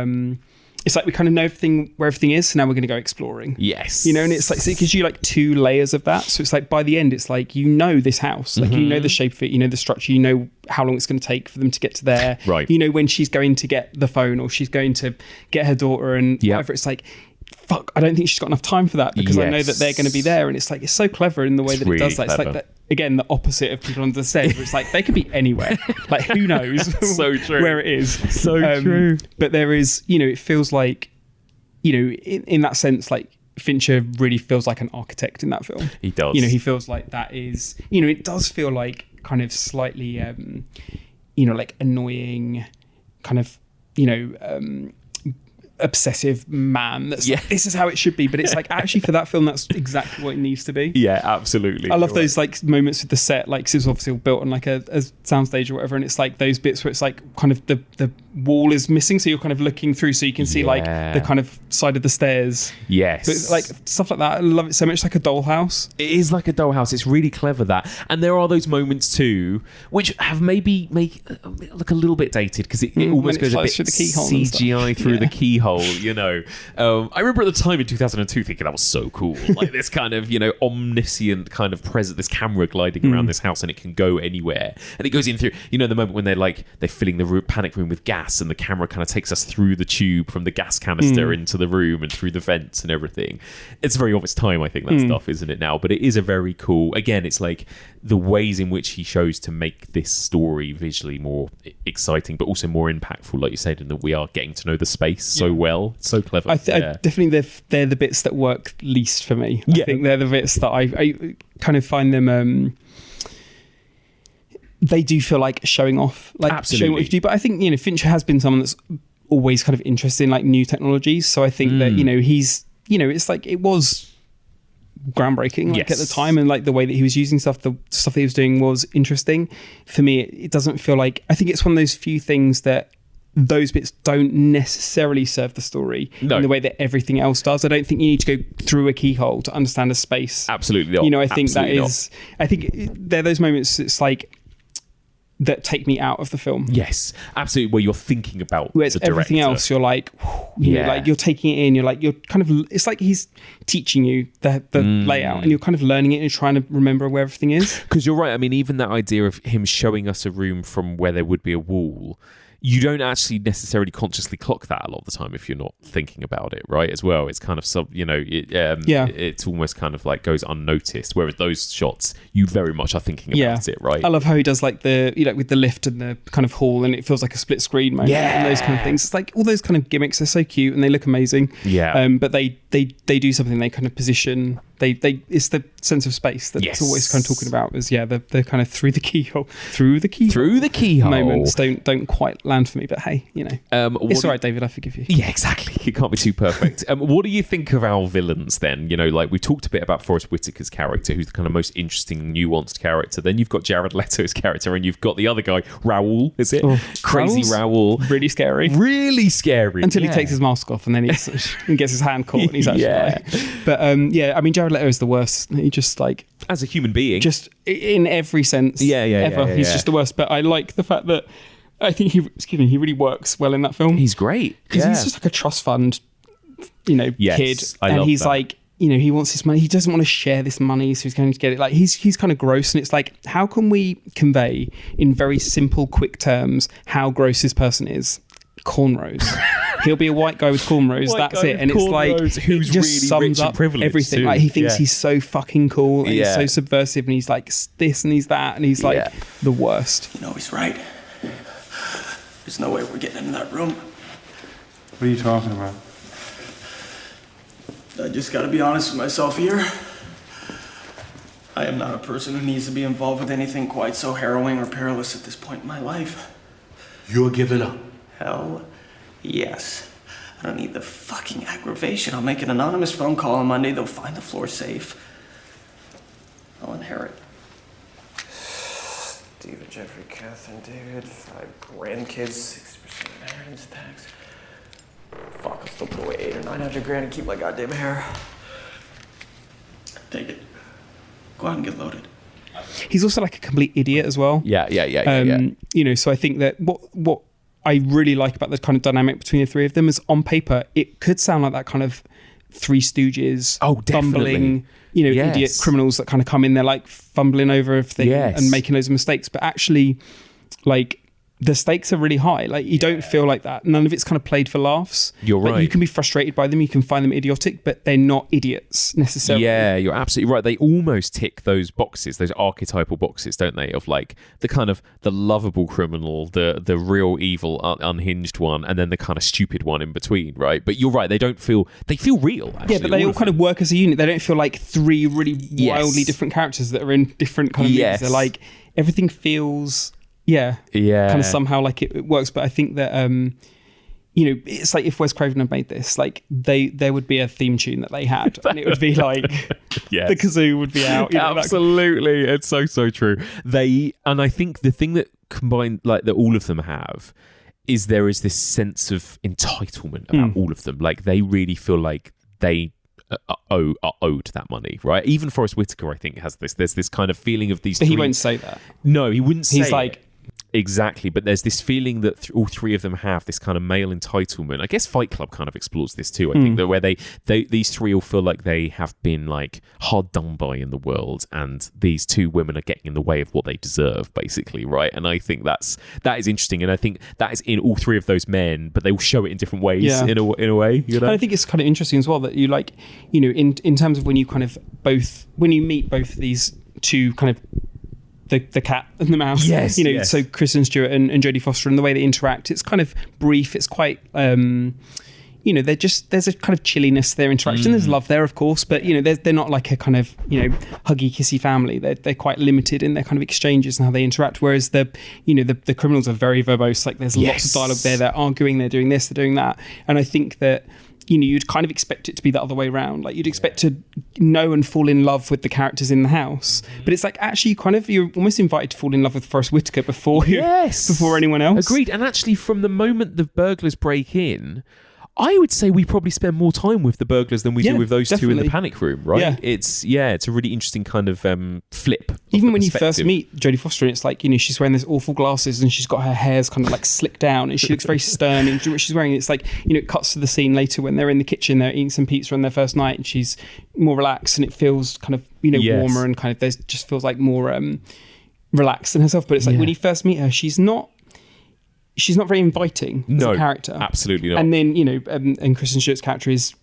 it's like we kind of know where everything is, so now we're going to go exploring. Yes. And it's like, so it gives you like 2 layers of that. So it's like by the end, it's like, this house, like, the shape of it, the structure, how long it's going to take for them to get to there. Right. When she's going to get the phone, or she's going to get her daughter and whatever. It's like, fuck, I don't think she's got enough time for that, because I know that they're going to be there. And it's like, it's so clever in the way that it does that. It's like that. Again, the opposite of People Under the Stairs, where it's like they could be anywhere. Like, who knows so true. where it is. So true. But there is, it feels like, in that sense, like, Fincher really feels like an architect in that film. He does. He feels like that is, it does feel like kind of slightly, like annoying, kind of, obsessive man that's like, this is how it should be, but it's like, actually for that film, that's exactly what it needs to be. Absolutely. I love those like moments with the set, like, 'cause it was obviously all built on like a soundstage or whatever, and it's like those bits where it's like kind of the wall is missing, so you're kind of looking through, so you can see like the kind of side of the stairs. So it's like stuff like that. I love it so much. Like a dollhouse. It is like a dollhouse. It's really clever, that. And there are those moments too, which have maybe make look a little bit dated, because it almost goes a bit through the keyhole CGI through the keyhole. I remember at the time in 2002 thinking that was so cool, like this kind of omniscient kind of presence, this camera gliding around this house, and it can go anywhere, and it goes in through the moment when they're filling the panic room with gas, and the camera kind of takes us through the tube from the gas canister into the room and through the vents and everything. It's very of its time, I think, that stuff, isn't it now? But it is a very cool, again, it's like the ways in which he chose to make this story visually more exciting, but also more impactful, like you said, in that we are getting to know the space so well. So clever. I definitely they're the bits that work least for me. I think they're the bits that I kind of find them they do feel like showing off, like Absolutely. showing what you can do. But I think Fincher has been someone that's always kind of interested in like new technologies, so I think that he's it's like, it was groundbreaking like at the time, and like the way that he was using stuff, the stuff that he was doing was interesting. For me, it doesn't feel like, I think it's one of those few things that those bits don't necessarily serve the story in the way that everything else does. I don't think you need to go through a keyhole to understand a space. Absolutely not. I think I think they're those moments, it's like, that take me out of the film. Yes, absolutely. Where you're thinking about whereas the director. Everything else, you're like, like you're taking it in. You're kind of, it's like he's teaching you the layout, and you're kind of learning it and you're trying to remember where everything is. Because you're right. I mean, even that idea of him showing us a room from where there would be a wall, you don't actually necessarily consciously clock that a lot of the time if you're not thinking about it, right? As well, it's kind of it's almost kind of like goes unnoticed. Whereas those shots, you very much are thinking about it, right? I love how he does like the with the lift and the kind of hall, and it feels like a split screen moment, and those kind of things. It's like all those kind of gimmicks. They're so cute and they look amazing. But they do something. They kind of position. It's the sense of space that's always kind of talking about. Is the kind of through the keyhole moments don't quite land for me, but hey, it's all right, David, I forgive you. Yeah, exactly. It can't be too perfect. What do you think of our villains then? Like we talked a bit about Forrest Whitaker's character, who's the kind of most interesting, nuanced character. Then you've got Jared Leto's character, and you've got the other guy, Raoul, is it? Crazy Raoul. Really scary. Until he takes his mask off, and then he gets his hand caught, and he's actually But I mean, Jared Leto is the worst. He just like, as a human being, just in every sense, ever. He's just the worst. But I like the fact that I think he really works well in that film. He's great because he's just like a trust fund, kid, and he's like, he wants his money. He doesn't want to share this money, so he's going to get it. Like he's kind of gross, and it's like, how can we convey in very simple, quick terms how gross this person is? cornrows. He'll be a white guy with cornrows. That's it. And it's like who's it just really sums rich and up privileged everything. too. Like he thinks he's so fucking cool and he's Yeah. so subversive and he's like this and he's that and he's like the worst. You know he's right. There's no way we're getting into that room. What are you talking about? I just gotta be honest with myself here. I am not a person who needs to be involved with anything quite so harrowing or perilous at this point in my life. You're giving up. Hell yes. I don't need the fucking aggravation. I'll make an anonymous phone call on Monday. They'll find the floor safe. I'll inherit. Steve, Jeffrey, Catherine, David, 5 grandkids, 6% inheritance tax. Fuck, I'll still put away 800 or 900 grand and keep my goddamn hair. Take it. Go out and get loaded. He's also like a complete idiot as well. Yeah. You know, so I think that what I really like about the kind of dynamic between the three of them is on paper, it could sound like that kind of Three Stooges, bumbling, you know, idiot criminals that kind of come in there like fumbling over everything and making loads of mistakes. But actually, like, the stakes are really high. Like, you don't feel like that. None of it's kind of played for laughs. You're right. You can be frustrated by them. You can find them idiotic, but they're not idiots necessarily. Yeah, you're absolutely right. They almost tick those boxes, those archetypal boxes, don't they? Of like the kind of the lovable criminal, the real evil, unhinged one, and then the kind of stupid one in between, right? But you're right. They feel real. Actually, yeah, but they all kind of work as a unit. They don't feel like three really wildly different characters that are in different kind of movies. They're like, everything feels... Yeah. Kind of somehow like it works. But I think that, you know, it's like if Wes Craven had made this, like there would be a theme tune that they had and it would be like the kazoo would be out. You know, absolutely. It's so true. And I think the thing that combined, like that all of them have is there is this sense of entitlement about all of them. Like they really feel like they are owed that money, right? Even Forrest Whitaker, I think, has this. There's this kind of feeling of these. But he won't say that. No, he wouldn't say. He's like. Exactly, but there's this feeling that all three of them have this kind of male entitlement. I guess Fight Club kind of explores this too. I think that where these three all feel like they have been like hard done by in the world, and these two women are getting in the way of what they deserve, basically, right? And I think that is interesting, and I think that is in all three of those men, but they will show it in different ways in a way. You know, and I think it's kind of interesting as well that you like, you know, in terms of when you meet both of these two kind of. The cat and the mouse, you know. So Kristen Stewart and Jodie Foster, and the way they interact, it's kind of brief. It's quite, you know, there's a kind of chilliness to their interaction. There's love there, of course, but you know, they're not like a kind of, you know, huggy, kissy family. They're quite limited in their kind of exchanges and how they interact. Whereas the criminals are very verbose. Like there's lots of dialogue there. They're arguing. They're doing this. They're doing that. And I think that. You know, you'd kind of expect it to be the other way around. Like you'd expect to know and fall in love with the characters in the house, but it's like actually you're almost invited to fall in love with Forrest Whitaker before anyone else. Agreed. And actually, from the moment the burglars break in, I would say we probably spend more time with the burglars than we do with those two in the panic room, right? Yeah. It's a really interesting kind of flip. Even when you first meet Jodie Foster, it's like, you know, she's wearing these awful glasses and she's got her hair's kind of like slicked down and she looks very stern, and what she's wearing, it's like, you know, it cuts to the scene later when they're in the kitchen, they're eating some pizza on their first night and she's more relaxed and it feels kind of, you know, warmer and kind of there's just feels like more relaxed in herself. But it's like when you first meet her, she's not very inviting as a character. Absolutely not. And then, you know, and Kristen Stewart's character is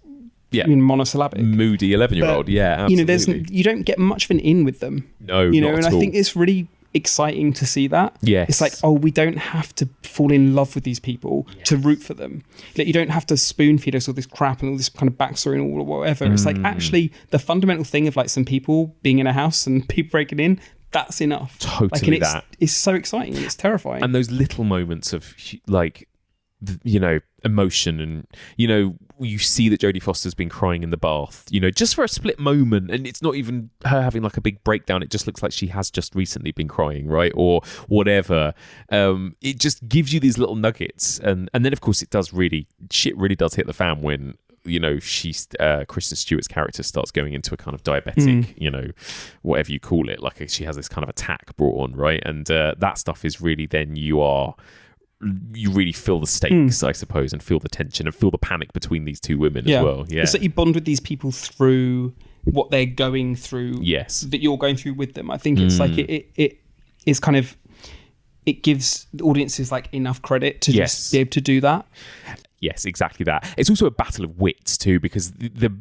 monosyllabic. Moody 11-year-old. Yeah, absolutely. You know, you don't get much of an in with them. No, you know, not and at I all. think it's really exciting to see that. Yes. It's like, oh, we don't have to fall in love with these people to root for them. Like, you don't have to spoon feed us all this crap and all this kind of backstory and all whatever. It's like actually the fundamental thing of like some people being in a house and people breaking in, that's enough. Totally, like, and it's so exciting and it's terrifying. And those little moments of like, you know, emotion, and you know, you see that Jodie Foster's been crying in the bath, you know, just for a split moment, and it's not even her having like a big breakdown. It just looks like she has just recently been crying, right, or whatever. It just gives you these little nuggets, and then of course shit really does hit the fan when, you know, Kristen Stewart's character starts going into a kind of diabetic, you know, whatever you call it, like she has this kind of attack brought on, right? And that stuff is really then you really feel the stakes, I suppose, and feel the tension and feel the panic between these two women as well. Yeah, it's that you bond with these people through what they're going through. Yes, that you're going through with them. I think it's like it is kind of it gives the audiences like enough credit to just be able to do that. Yes, exactly that. It's also a battle of wits too, because the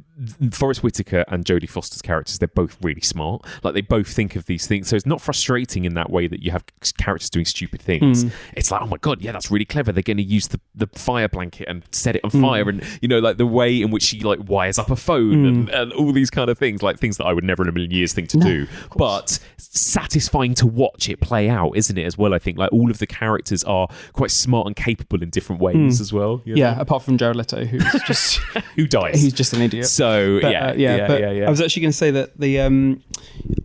Forrest Whitaker and Jodie Foster's characters, they're both really smart. Like, they both think of these things. So it's not frustrating in that way that you have characters doing stupid things. It's like, oh my God, yeah, that's really clever. They're going to use the fire blanket and set it on fire. And, you know, like the way in which she like wires up a phone and all these kind of things, like things that I would never in a million years think to do. But satisfying to watch it play out, isn't it, as well? I think like all of the characters are quite smart and capable in different ways as well. You know? Yeah, apart from Jared Leto, who's just who dies. He's just an idiot. So but, yeah. I was actually going to say that the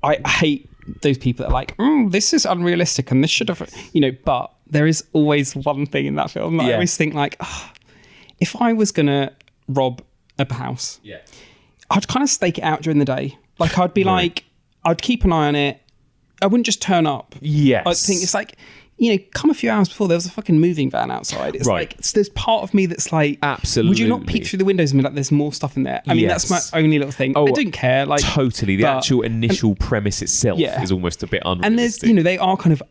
I hate those people that are like, this is unrealistic and this should have, you know. But there is always one thing in that film that I always think like, if I was going to rob a house, I'd kind of stake it out during the day. Like, I'd be like, I'd keep an eye on it. I wouldn't just turn up. Yes. I think it's like, you know, come a few hours before, there was a fucking moving van outside. It's like, there's part of me that's like, absolutely. Would you not peek through the windows and be like, there's more stuff in there? I mean, that's my only little thing. I don't care. Like, totally. The actual initial premise itself is almost a bit unrealistic. And there's, you know, they are kind of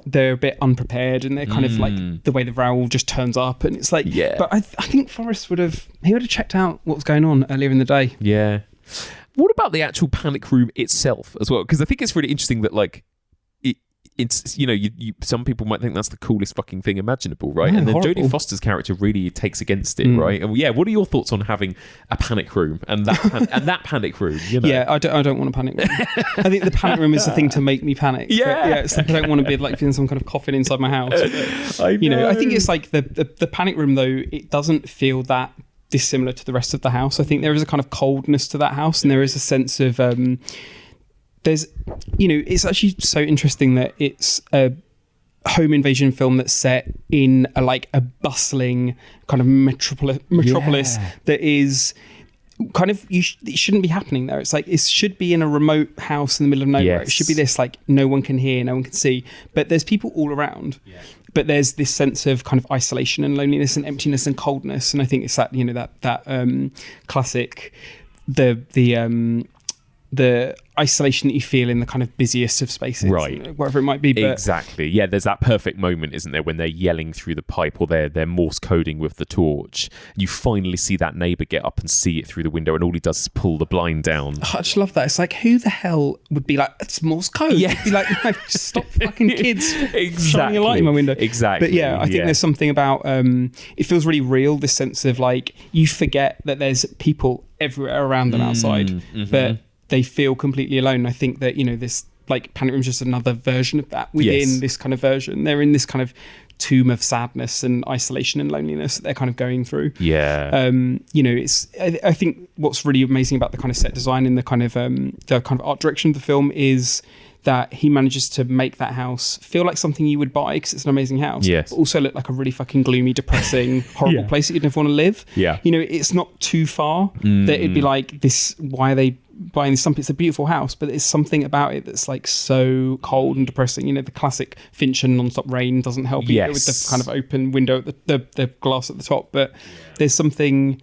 they're a bit unprepared, and they're kind of like the way the row just turns up, and it's like, but I think Forrest would have checked out what was going on earlier in the day. Yeah. What about the actual panic room itself as well? Because I think it's really interesting that like, it's, you know, you some people might think that's the coolest fucking thing imaginable, right? No, and then horrible. Jodie Foster's character really takes against it, right? And what are your thoughts on having a panic room and that panic room? You know? Yeah, I don't want a panic room. I think the panic room is the thing to make me panic. Yeah, it's like I don't want to be like feeling some kind of coffin inside my house. But, you know, I think it's like the panic room though. It doesn't feel that dissimilar to the rest of the house. I think there is a kind of coldness to that house, and there is a sense of there's, you know, it's actually so interesting that it's a home invasion film that's set in a bustling kind of metropolis that is kind of, it shouldn't be happening there. It's like, it should be in a remote house in the middle of nowhere. It should be this like no one can hear, no one can see, but there's people all around. But there's this sense of kind of isolation and loneliness and emptiness and coldness, and I think it's that, you know, that classic the isolation that you feel in the kind of busiest of spaces, right? Wherever it might be. But exactly. Yeah, there's that perfect moment, isn't there, when they're yelling through the pipe or they're Morse coding with the torch. You finally see that neighbour get up and see it through the window, and all he does is pull the blind down. I just love that. It's like, who the hell would be like, it's Morse code? Yeah, be like, no, just stop fucking kids shining a light in my window. Exactly. But yeah, I think there's something about it feels really real. This sense of like, you forget that there's people everywhere around them outside, but they feel completely alone. I think that, you know, this like panic room is just another version of that within this kind of version. They're in this kind of tomb of sadness and isolation and loneliness that they're kind of going through. You know, it's I think what's really amazing about the kind of set design and the kind of art direction of the film is that he manages to make that house feel like something you would buy because it's an amazing house, but also look like a really fucking gloomy, depressing, horrible place that you'd never want to live. You know, it's not too far that it'd be like, this, why are they buying this? It's a beautiful house, but there's something about it that's like so cold and depressing. You know, the classic Fincher non-stop rain doesn't help either, with the kind of open window at the glass at the top, but there's something.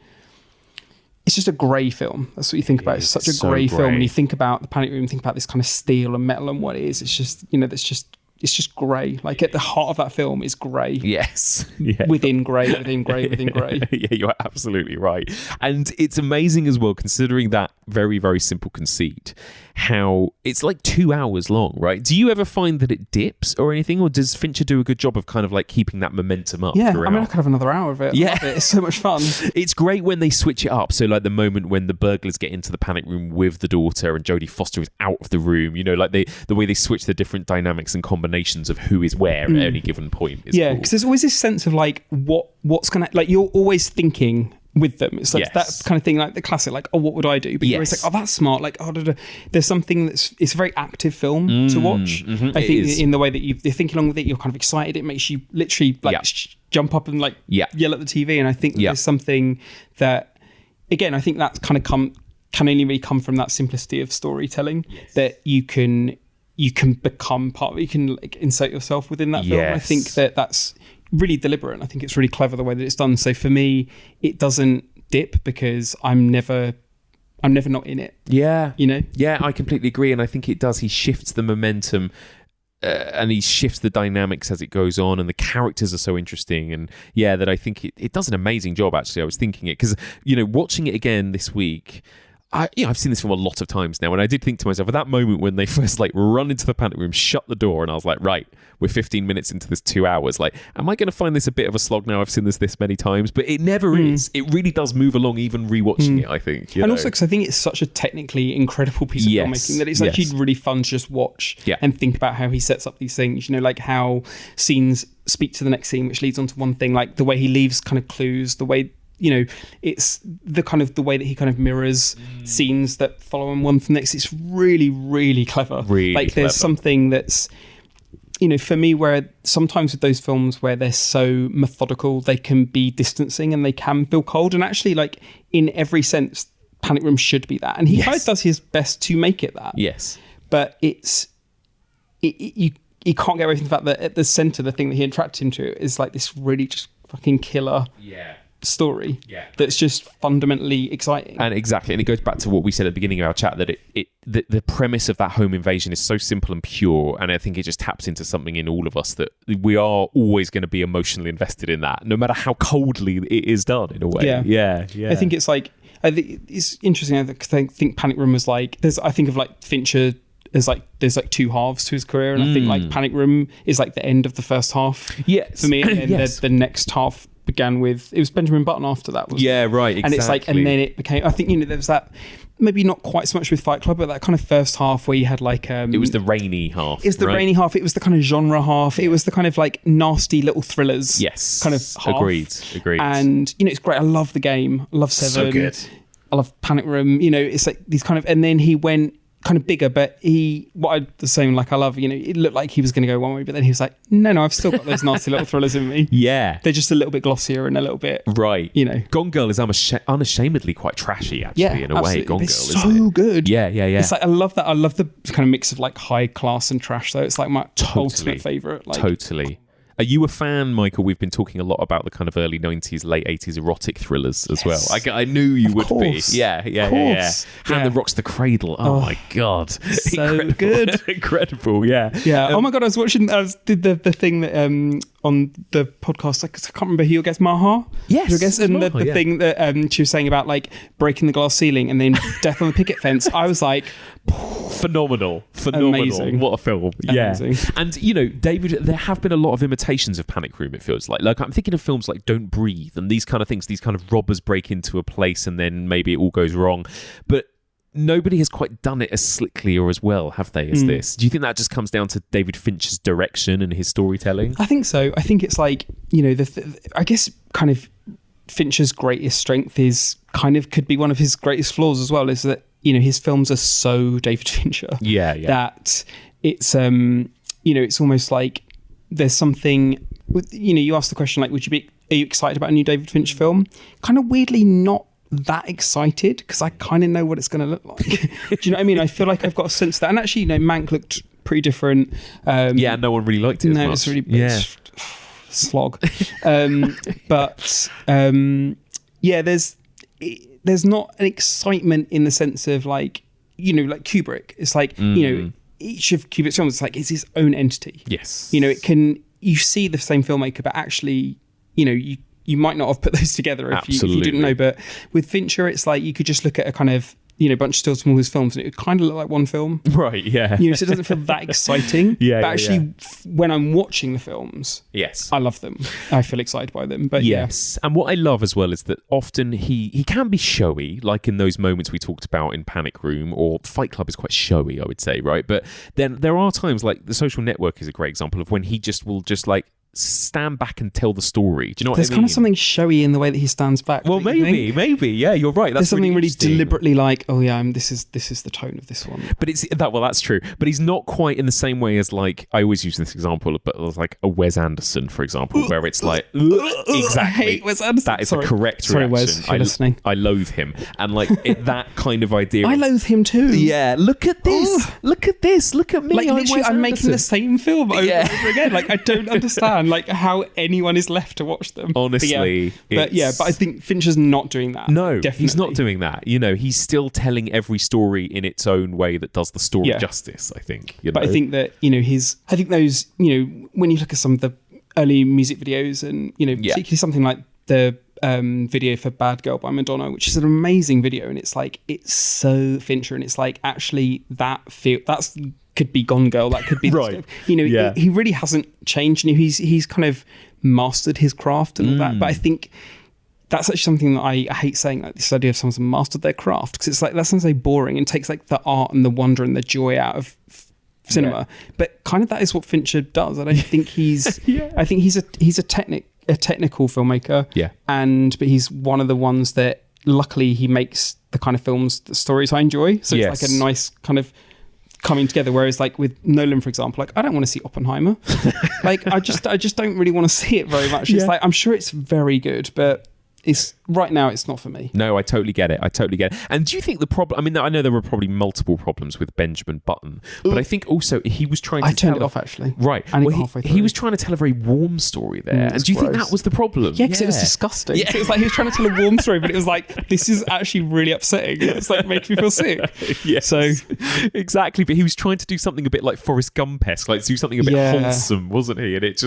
It's just a grey film. That's what you think about. It's such a grey film. When you think about the panic room, think about this kind of steel and metal and what it is. It's just, you know, it's just grey. Like, at the heart of that film is grey. Yes. Within grey, within grey, within grey. Yeah, you're absolutely right. And it's amazing as well, considering that very, very simple conceit, how it's like 2 hours long, right? Do you ever find that it dips or anything, or does Fincher do a good job of kind of like keeping that momentum up? Yeah, throughout? I mean, I could have another hour of it. Yeah. I love it. It's so much fun. It's great when they switch it up. So like the moment when the burglars get into the panic room with the daughter and Jodie Foster is out of the room, you know, like the way they switch the different dynamics and combinations of who is where at any given point is cool. Because there's always this sense of like what's gonna, like, you're always thinking with them. It's like that kind of thing, like the classic, like, oh, what would I do? But you're always like, oh, that's smart. Like, oh, there's something it's a very active film to watch. I think in the way that you're thinking along with it, you're kind of excited. It makes you literally like jump up and like yell at the TV. And I think there's something that, again, I think that's kind of can only really come from that simplicity of storytelling, that you can become part of it. You can like insert yourself within that film. I think that's really deliberate, and I think it's really clever the way that it's done. So for me, it doesn't dip because I'm never not in it. Yeah. You know? Yeah, I completely agree. And I think it does. He shifts the momentum and he shifts the dynamics as it goes on, and the characters are so interesting, and that I think it does an amazing job. Actually, I was thinking it because watching it again this week. I've seen this film a lot of times now, and I did think to myself at that moment when they first run into the panic room, shut the door, and I was like, right, we're 15 minutes into this 2 hours. Like, am I going to find this a bit of a slog now? I've seen this many times, but it never is. It really does move along, even rewatching it. I think, and also because I think it's such a technically incredible piece of filmmaking that it's actually really fun to just watch and think about how he sets up these things. Like how scenes speak to the next scene, which leads on to one thing, like the way he leaves kind of clues, the way. It's the way that he kind of mirrors scenes that follow on one from the next. It's really, really clever. There's something that's, for me, where sometimes with those films where they're so methodical, they can be distancing and they can feel cold. And actually, in every sense, Panic Room should be that. And he kind of does his best to make it that. Yes. But you can't get away from the fact that at the centre, the thing that he attracted him to is this really just fucking killer. Story that's just fundamentally exciting, and it goes back to what we said at the beginning of our chat, that the premise of that home invasion is so simple and pure, and I think it just taps into something in all of us that we are always going to be emotionally invested in that, no matter how coldly it is done in a way. I think it's I think it's interesting because I think Panic Room was I think of Fincher there's two halves to his career, and I think Panic Room is the end of the first half for me, and then the next half began with, it was Benjamin Button after that, wasn't it? Right, exactly. And it's and then it became, I think, there was that, maybe not quite so much with Fight Club, but that kind of first half where you had it was the rainy half. It was the rainy half. It was the kind of genre half. It was the kind of nasty little thrillers. Yes. Kind of half. Agreed. And, it's great. I love The Game. I love Seven. So good. I love Panic Room. It's these kind of, and then he went kind of bigger, but what I was saying, I love, it looked like he was going to go one way, but then he was like, no, I've still got those nasty little thrillers in me. Yeah. They're just a little bit glossier and a little bit... Right. Gone Girl is unashamedly quite trashy, actually, in a way. Gone Girl, it's so good. Yeah. It's I love that. I love the kind of mix of high class and trash, though. It's my ultimate favourite. Totally. Are you a fan, Michael? We've been talking a lot about the kind of early 90s, late 80s erotic thrillers as well. I knew you would be. Yeah. Hand That Rocks the Cradle. Oh my God. So good. Incredible, yeah. Oh my God, I did the thing that on the podcast, I can't remember who your guest, Maha? Yes. Your guest, and the thing that she was saying about breaking the glass ceiling and then death on the picket fence. I was like... Phenomenal. Amazing. What a film. Amazing. Yeah. And, David, there have been a lot of imitations of Panic Room, it feels like. I'm thinking of films like Don't Breathe and these kind of things, these kind of robbers break into a place and then maybe it all goes wrong. But nobody has quite done it as slickly or as well, have they, as this? Do you think that just comes down to David Fincher's direction and his storytelling? I think so. I think it's I guess kind of Fincher's greatest strength is could be one of his greatest flaws as well, is that his films are so David Fincher. Yeah. That it's it's almost there's something with, you asked the question are you excited about a new David Fincher film? Kind of weirdly not that excited, because I kind of know what it's going to look like. Do you know what I mean? I feel like I've got a sense of that. And actually, Mank looked pretty different. No one really liked it as much. It's really slog. There's not an excitement in the sense of Kubrick. It's each of Kubrick's films, it's his own entity. Yes. You see the same filmmaker, but actually, you might not have put those together if you didn't know. But with Fincher, it's you could just look at a kind of bunch of stills from all his films, and it would kind of look like one film. Right, yeah. So it doesn't feel that exciting. But actually, when I'm watching the films, yes, I love them. I feel excited by them. But yes. And what I love as well is that often he can be showy, like in those moments we talked about in Panic Room, or Fight Club is quite showy, I would say, right? But then there are times, The Social Network is a great example of when he will stand back and tell the story. Do you know what I mean? There's kind of something showy in the way that he stands back. Well, maybe. Yeah, you're right. There's something really deliberately this is the tone of this one. But that's true. But he's not quite in the same way as I always use this example, but a Wes Anderson, for example, where it's exactly. I hate Wes Anderson. That is the correct reaction. Sorry, Wes, if you're listening. I loathe him, and that kind of idea. I loathe him too. Yeah, look at this. Look at this. Look at me. I'm making the same film over and over again. I don't understand. and like how anyone is left to watch them. Honestly, but I think Fincher's not doing that. No, definitely. He's not doing that. You know, he's still telling every story in its own way that does the story justice, I think. But I think that, you know, I think those, you know, when you look at some of the early music videos and, you know, particularly something like the video for Bad Girl by Madonna, which is an amazing video, and it's like, it's so Fincher, and it's like, actually that's could be Gone Girl, that could be right. You know, he really hasn't changed. You know, he's kind of mastered his craft and all that. But I think that's actually something that I hate saying, like this idea of someone's mastered their craft, because it's like, that sounds so boring and takes like the art and the wonder and the joy out of cinema. But kind of that is what Fincher does. I don't think he's I think he's a technical filmmaker. But he's one of the ones that luckily he makes the kind of films, the stories I enjoy. So it's like a nice kind of coming together. Whereas like with Nolan, for example, like I don't want to see Oppenheimer. Like I just don't really want to see it very much. It's like, I'm sure it's very good, but it's right now it's not for me. No, I totally get it. And do you think the problem, I mean, I know there were probably multiple problems with Benjamin Button, but I think also he was trying to I turned it off actually. Right. And halfway through. He was trying to tell a very warm story there. And do you think that was the problem? Yeah, because it was disgusting. So it was like he was trying to tell a warm story, but it was like, this is actually really upsetting. It's like making me feel sick. Yes. So exactly. But he was trying to do something a bit like Forrest Gump-esque, like do something a bit wholesome, wasn't he? And it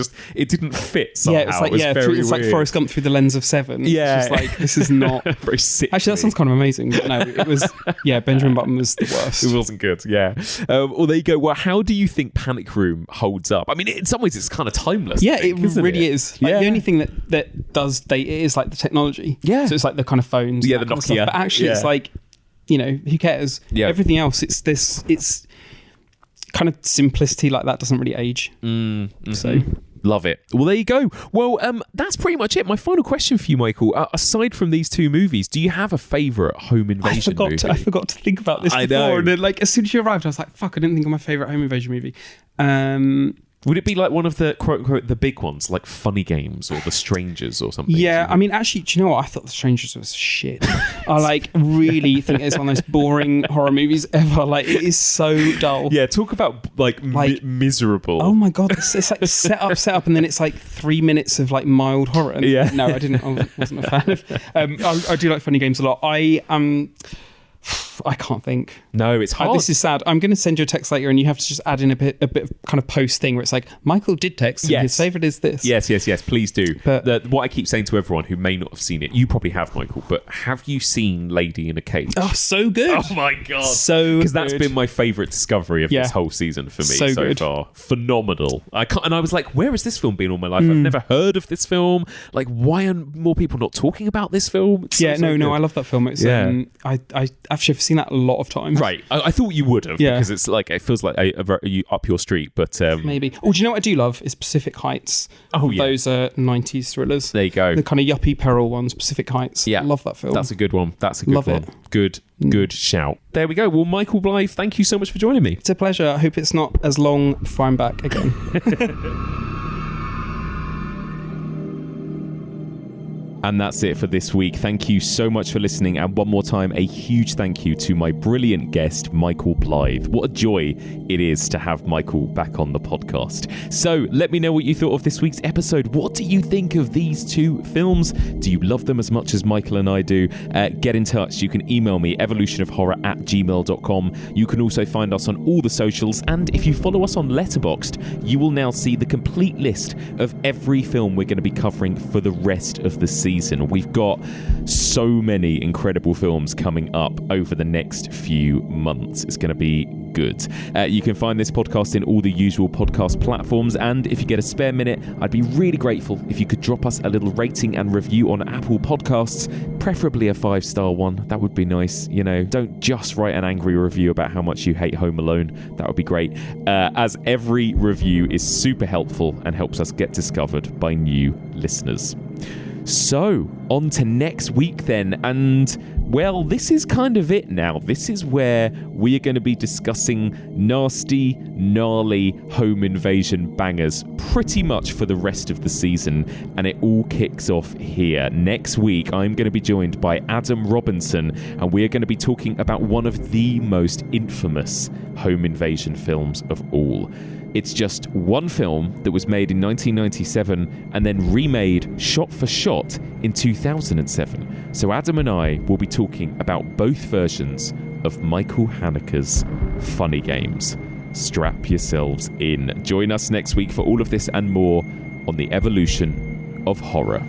didn't fit somehow. Yeah, it's like, it's like Forrest Gump through the lens of Seven. Yeah. It's just like, this is not very sick. Actually, that sounds kind of amazing. But no, it was Benjamin Button was the worst. It wasn't good. Well, there you go. Well, how do you think Panic Room holds up? I mean, in some ways it's kind of timeless. It really is. Like, the only thing that does date it is like the technology. So it's like the kind of phones, the Nokia. But actually it's like, you know, who cares? Everything else, it's kind of simplicity like that doesn't really age. So love it. Well, there you go. Well, that's pretty much it. My final question for you, Michael, aside from these two movies, do you have a favourite home invasion movie? I forgot to think about this before. Know. And then, like, as soon as you arrived, I was like, fuck, I didn't think of my favourite home invasion movie. Would it be like one of the quote unquote the big ones, like Funny Games or The Strangers or something? Yeah, I mean, actually, do you know what? I thought The Strangers was shit. I like really think it's one of those boring horror movies ever. Like, it is so dull. Yeah, talk about like miserable. Oh my god, it's like set up, and then it's like 3 minutes of like mild horror. And no, I wasn't a fan of. I do like Funny Games a lot. I can't think. No, it's hard. This is sad. I'm going to send you a text later, and you have to just add in a bit of kind of post thing where it's like, Michael did text, and his favourite is this. Yes, please do. But what I keep saying to everyone who may not have seen it, you probably have, Michael, but have you seen Lady in a Cage? Oh, so good. Oh my God. So because that's been my favourite discovery of this whole season for me so far. Phenomenal. And I was like, where has this film been all my life? I've never heard of this film. Like, why are more people not talking about this film? It's so good. I love that film. It's I actually have seen that a lot of times. Right. I thought you would have because it's like, it feels like up your street, but maybe. Oh, do you know what I do love is Pacific Heights. Oh yeah, those are 90s thrillers. There you go. The kind of yuppie peril ones. Pacific Heights. Yeah, love that film. That's a good one. Love one. It. Good shout. There we go. Well, Michael Blyth, thank you so much for joining me. It's a pleasure. I hope it's not as long before I'm back again. And that's it for this week. Thank you so much for listening. And one more time, a huge thank you to my brilliant guest, Michael Blyth. What a joy it is to have Michael back on the podcast. So let me know what you thought of this week's episode. What do you think of these two films? Do you love them as much as Michael and I do? Get in touch. You can email me, evolutionofhorror@gmail.com. You can also find us on all the socials. And if you follow us on Letterboxd, you will now see the complete list of every film we're going to be covering for the rest of the season. We've got so many incredible films coming up over the next few months. It's going to be good. You can find this podcast in all the usual podcast platforms, and if you get a spare minute, I'd be really grateful if you could drop us a little rating and review on Apple Podcasts, preferably a 5-star one. That would be nice. You know, don't just write an angry review about how much you hate Home Alone. That would be great, as every review is super helpful and helps us get discovered by new listeners. So, on to next week then, and well, this is kind of it now. This is where we are going to be discussing nasty, gnarly home invasion bangers pretty much for the rest of the season, and it all kicks off here. Next week, I'm going to be joined by Adam Robinson, and we are going to be talking about one of the most infamous home invasion films of all, It's just one film that was made in 1997 and then remade shot for shot in 2007. So Adam and I will be talking about both versions of Michael Haneke's Funny Games. Strap yourselves in. Join us next week for all of this and more on the evolution of horror.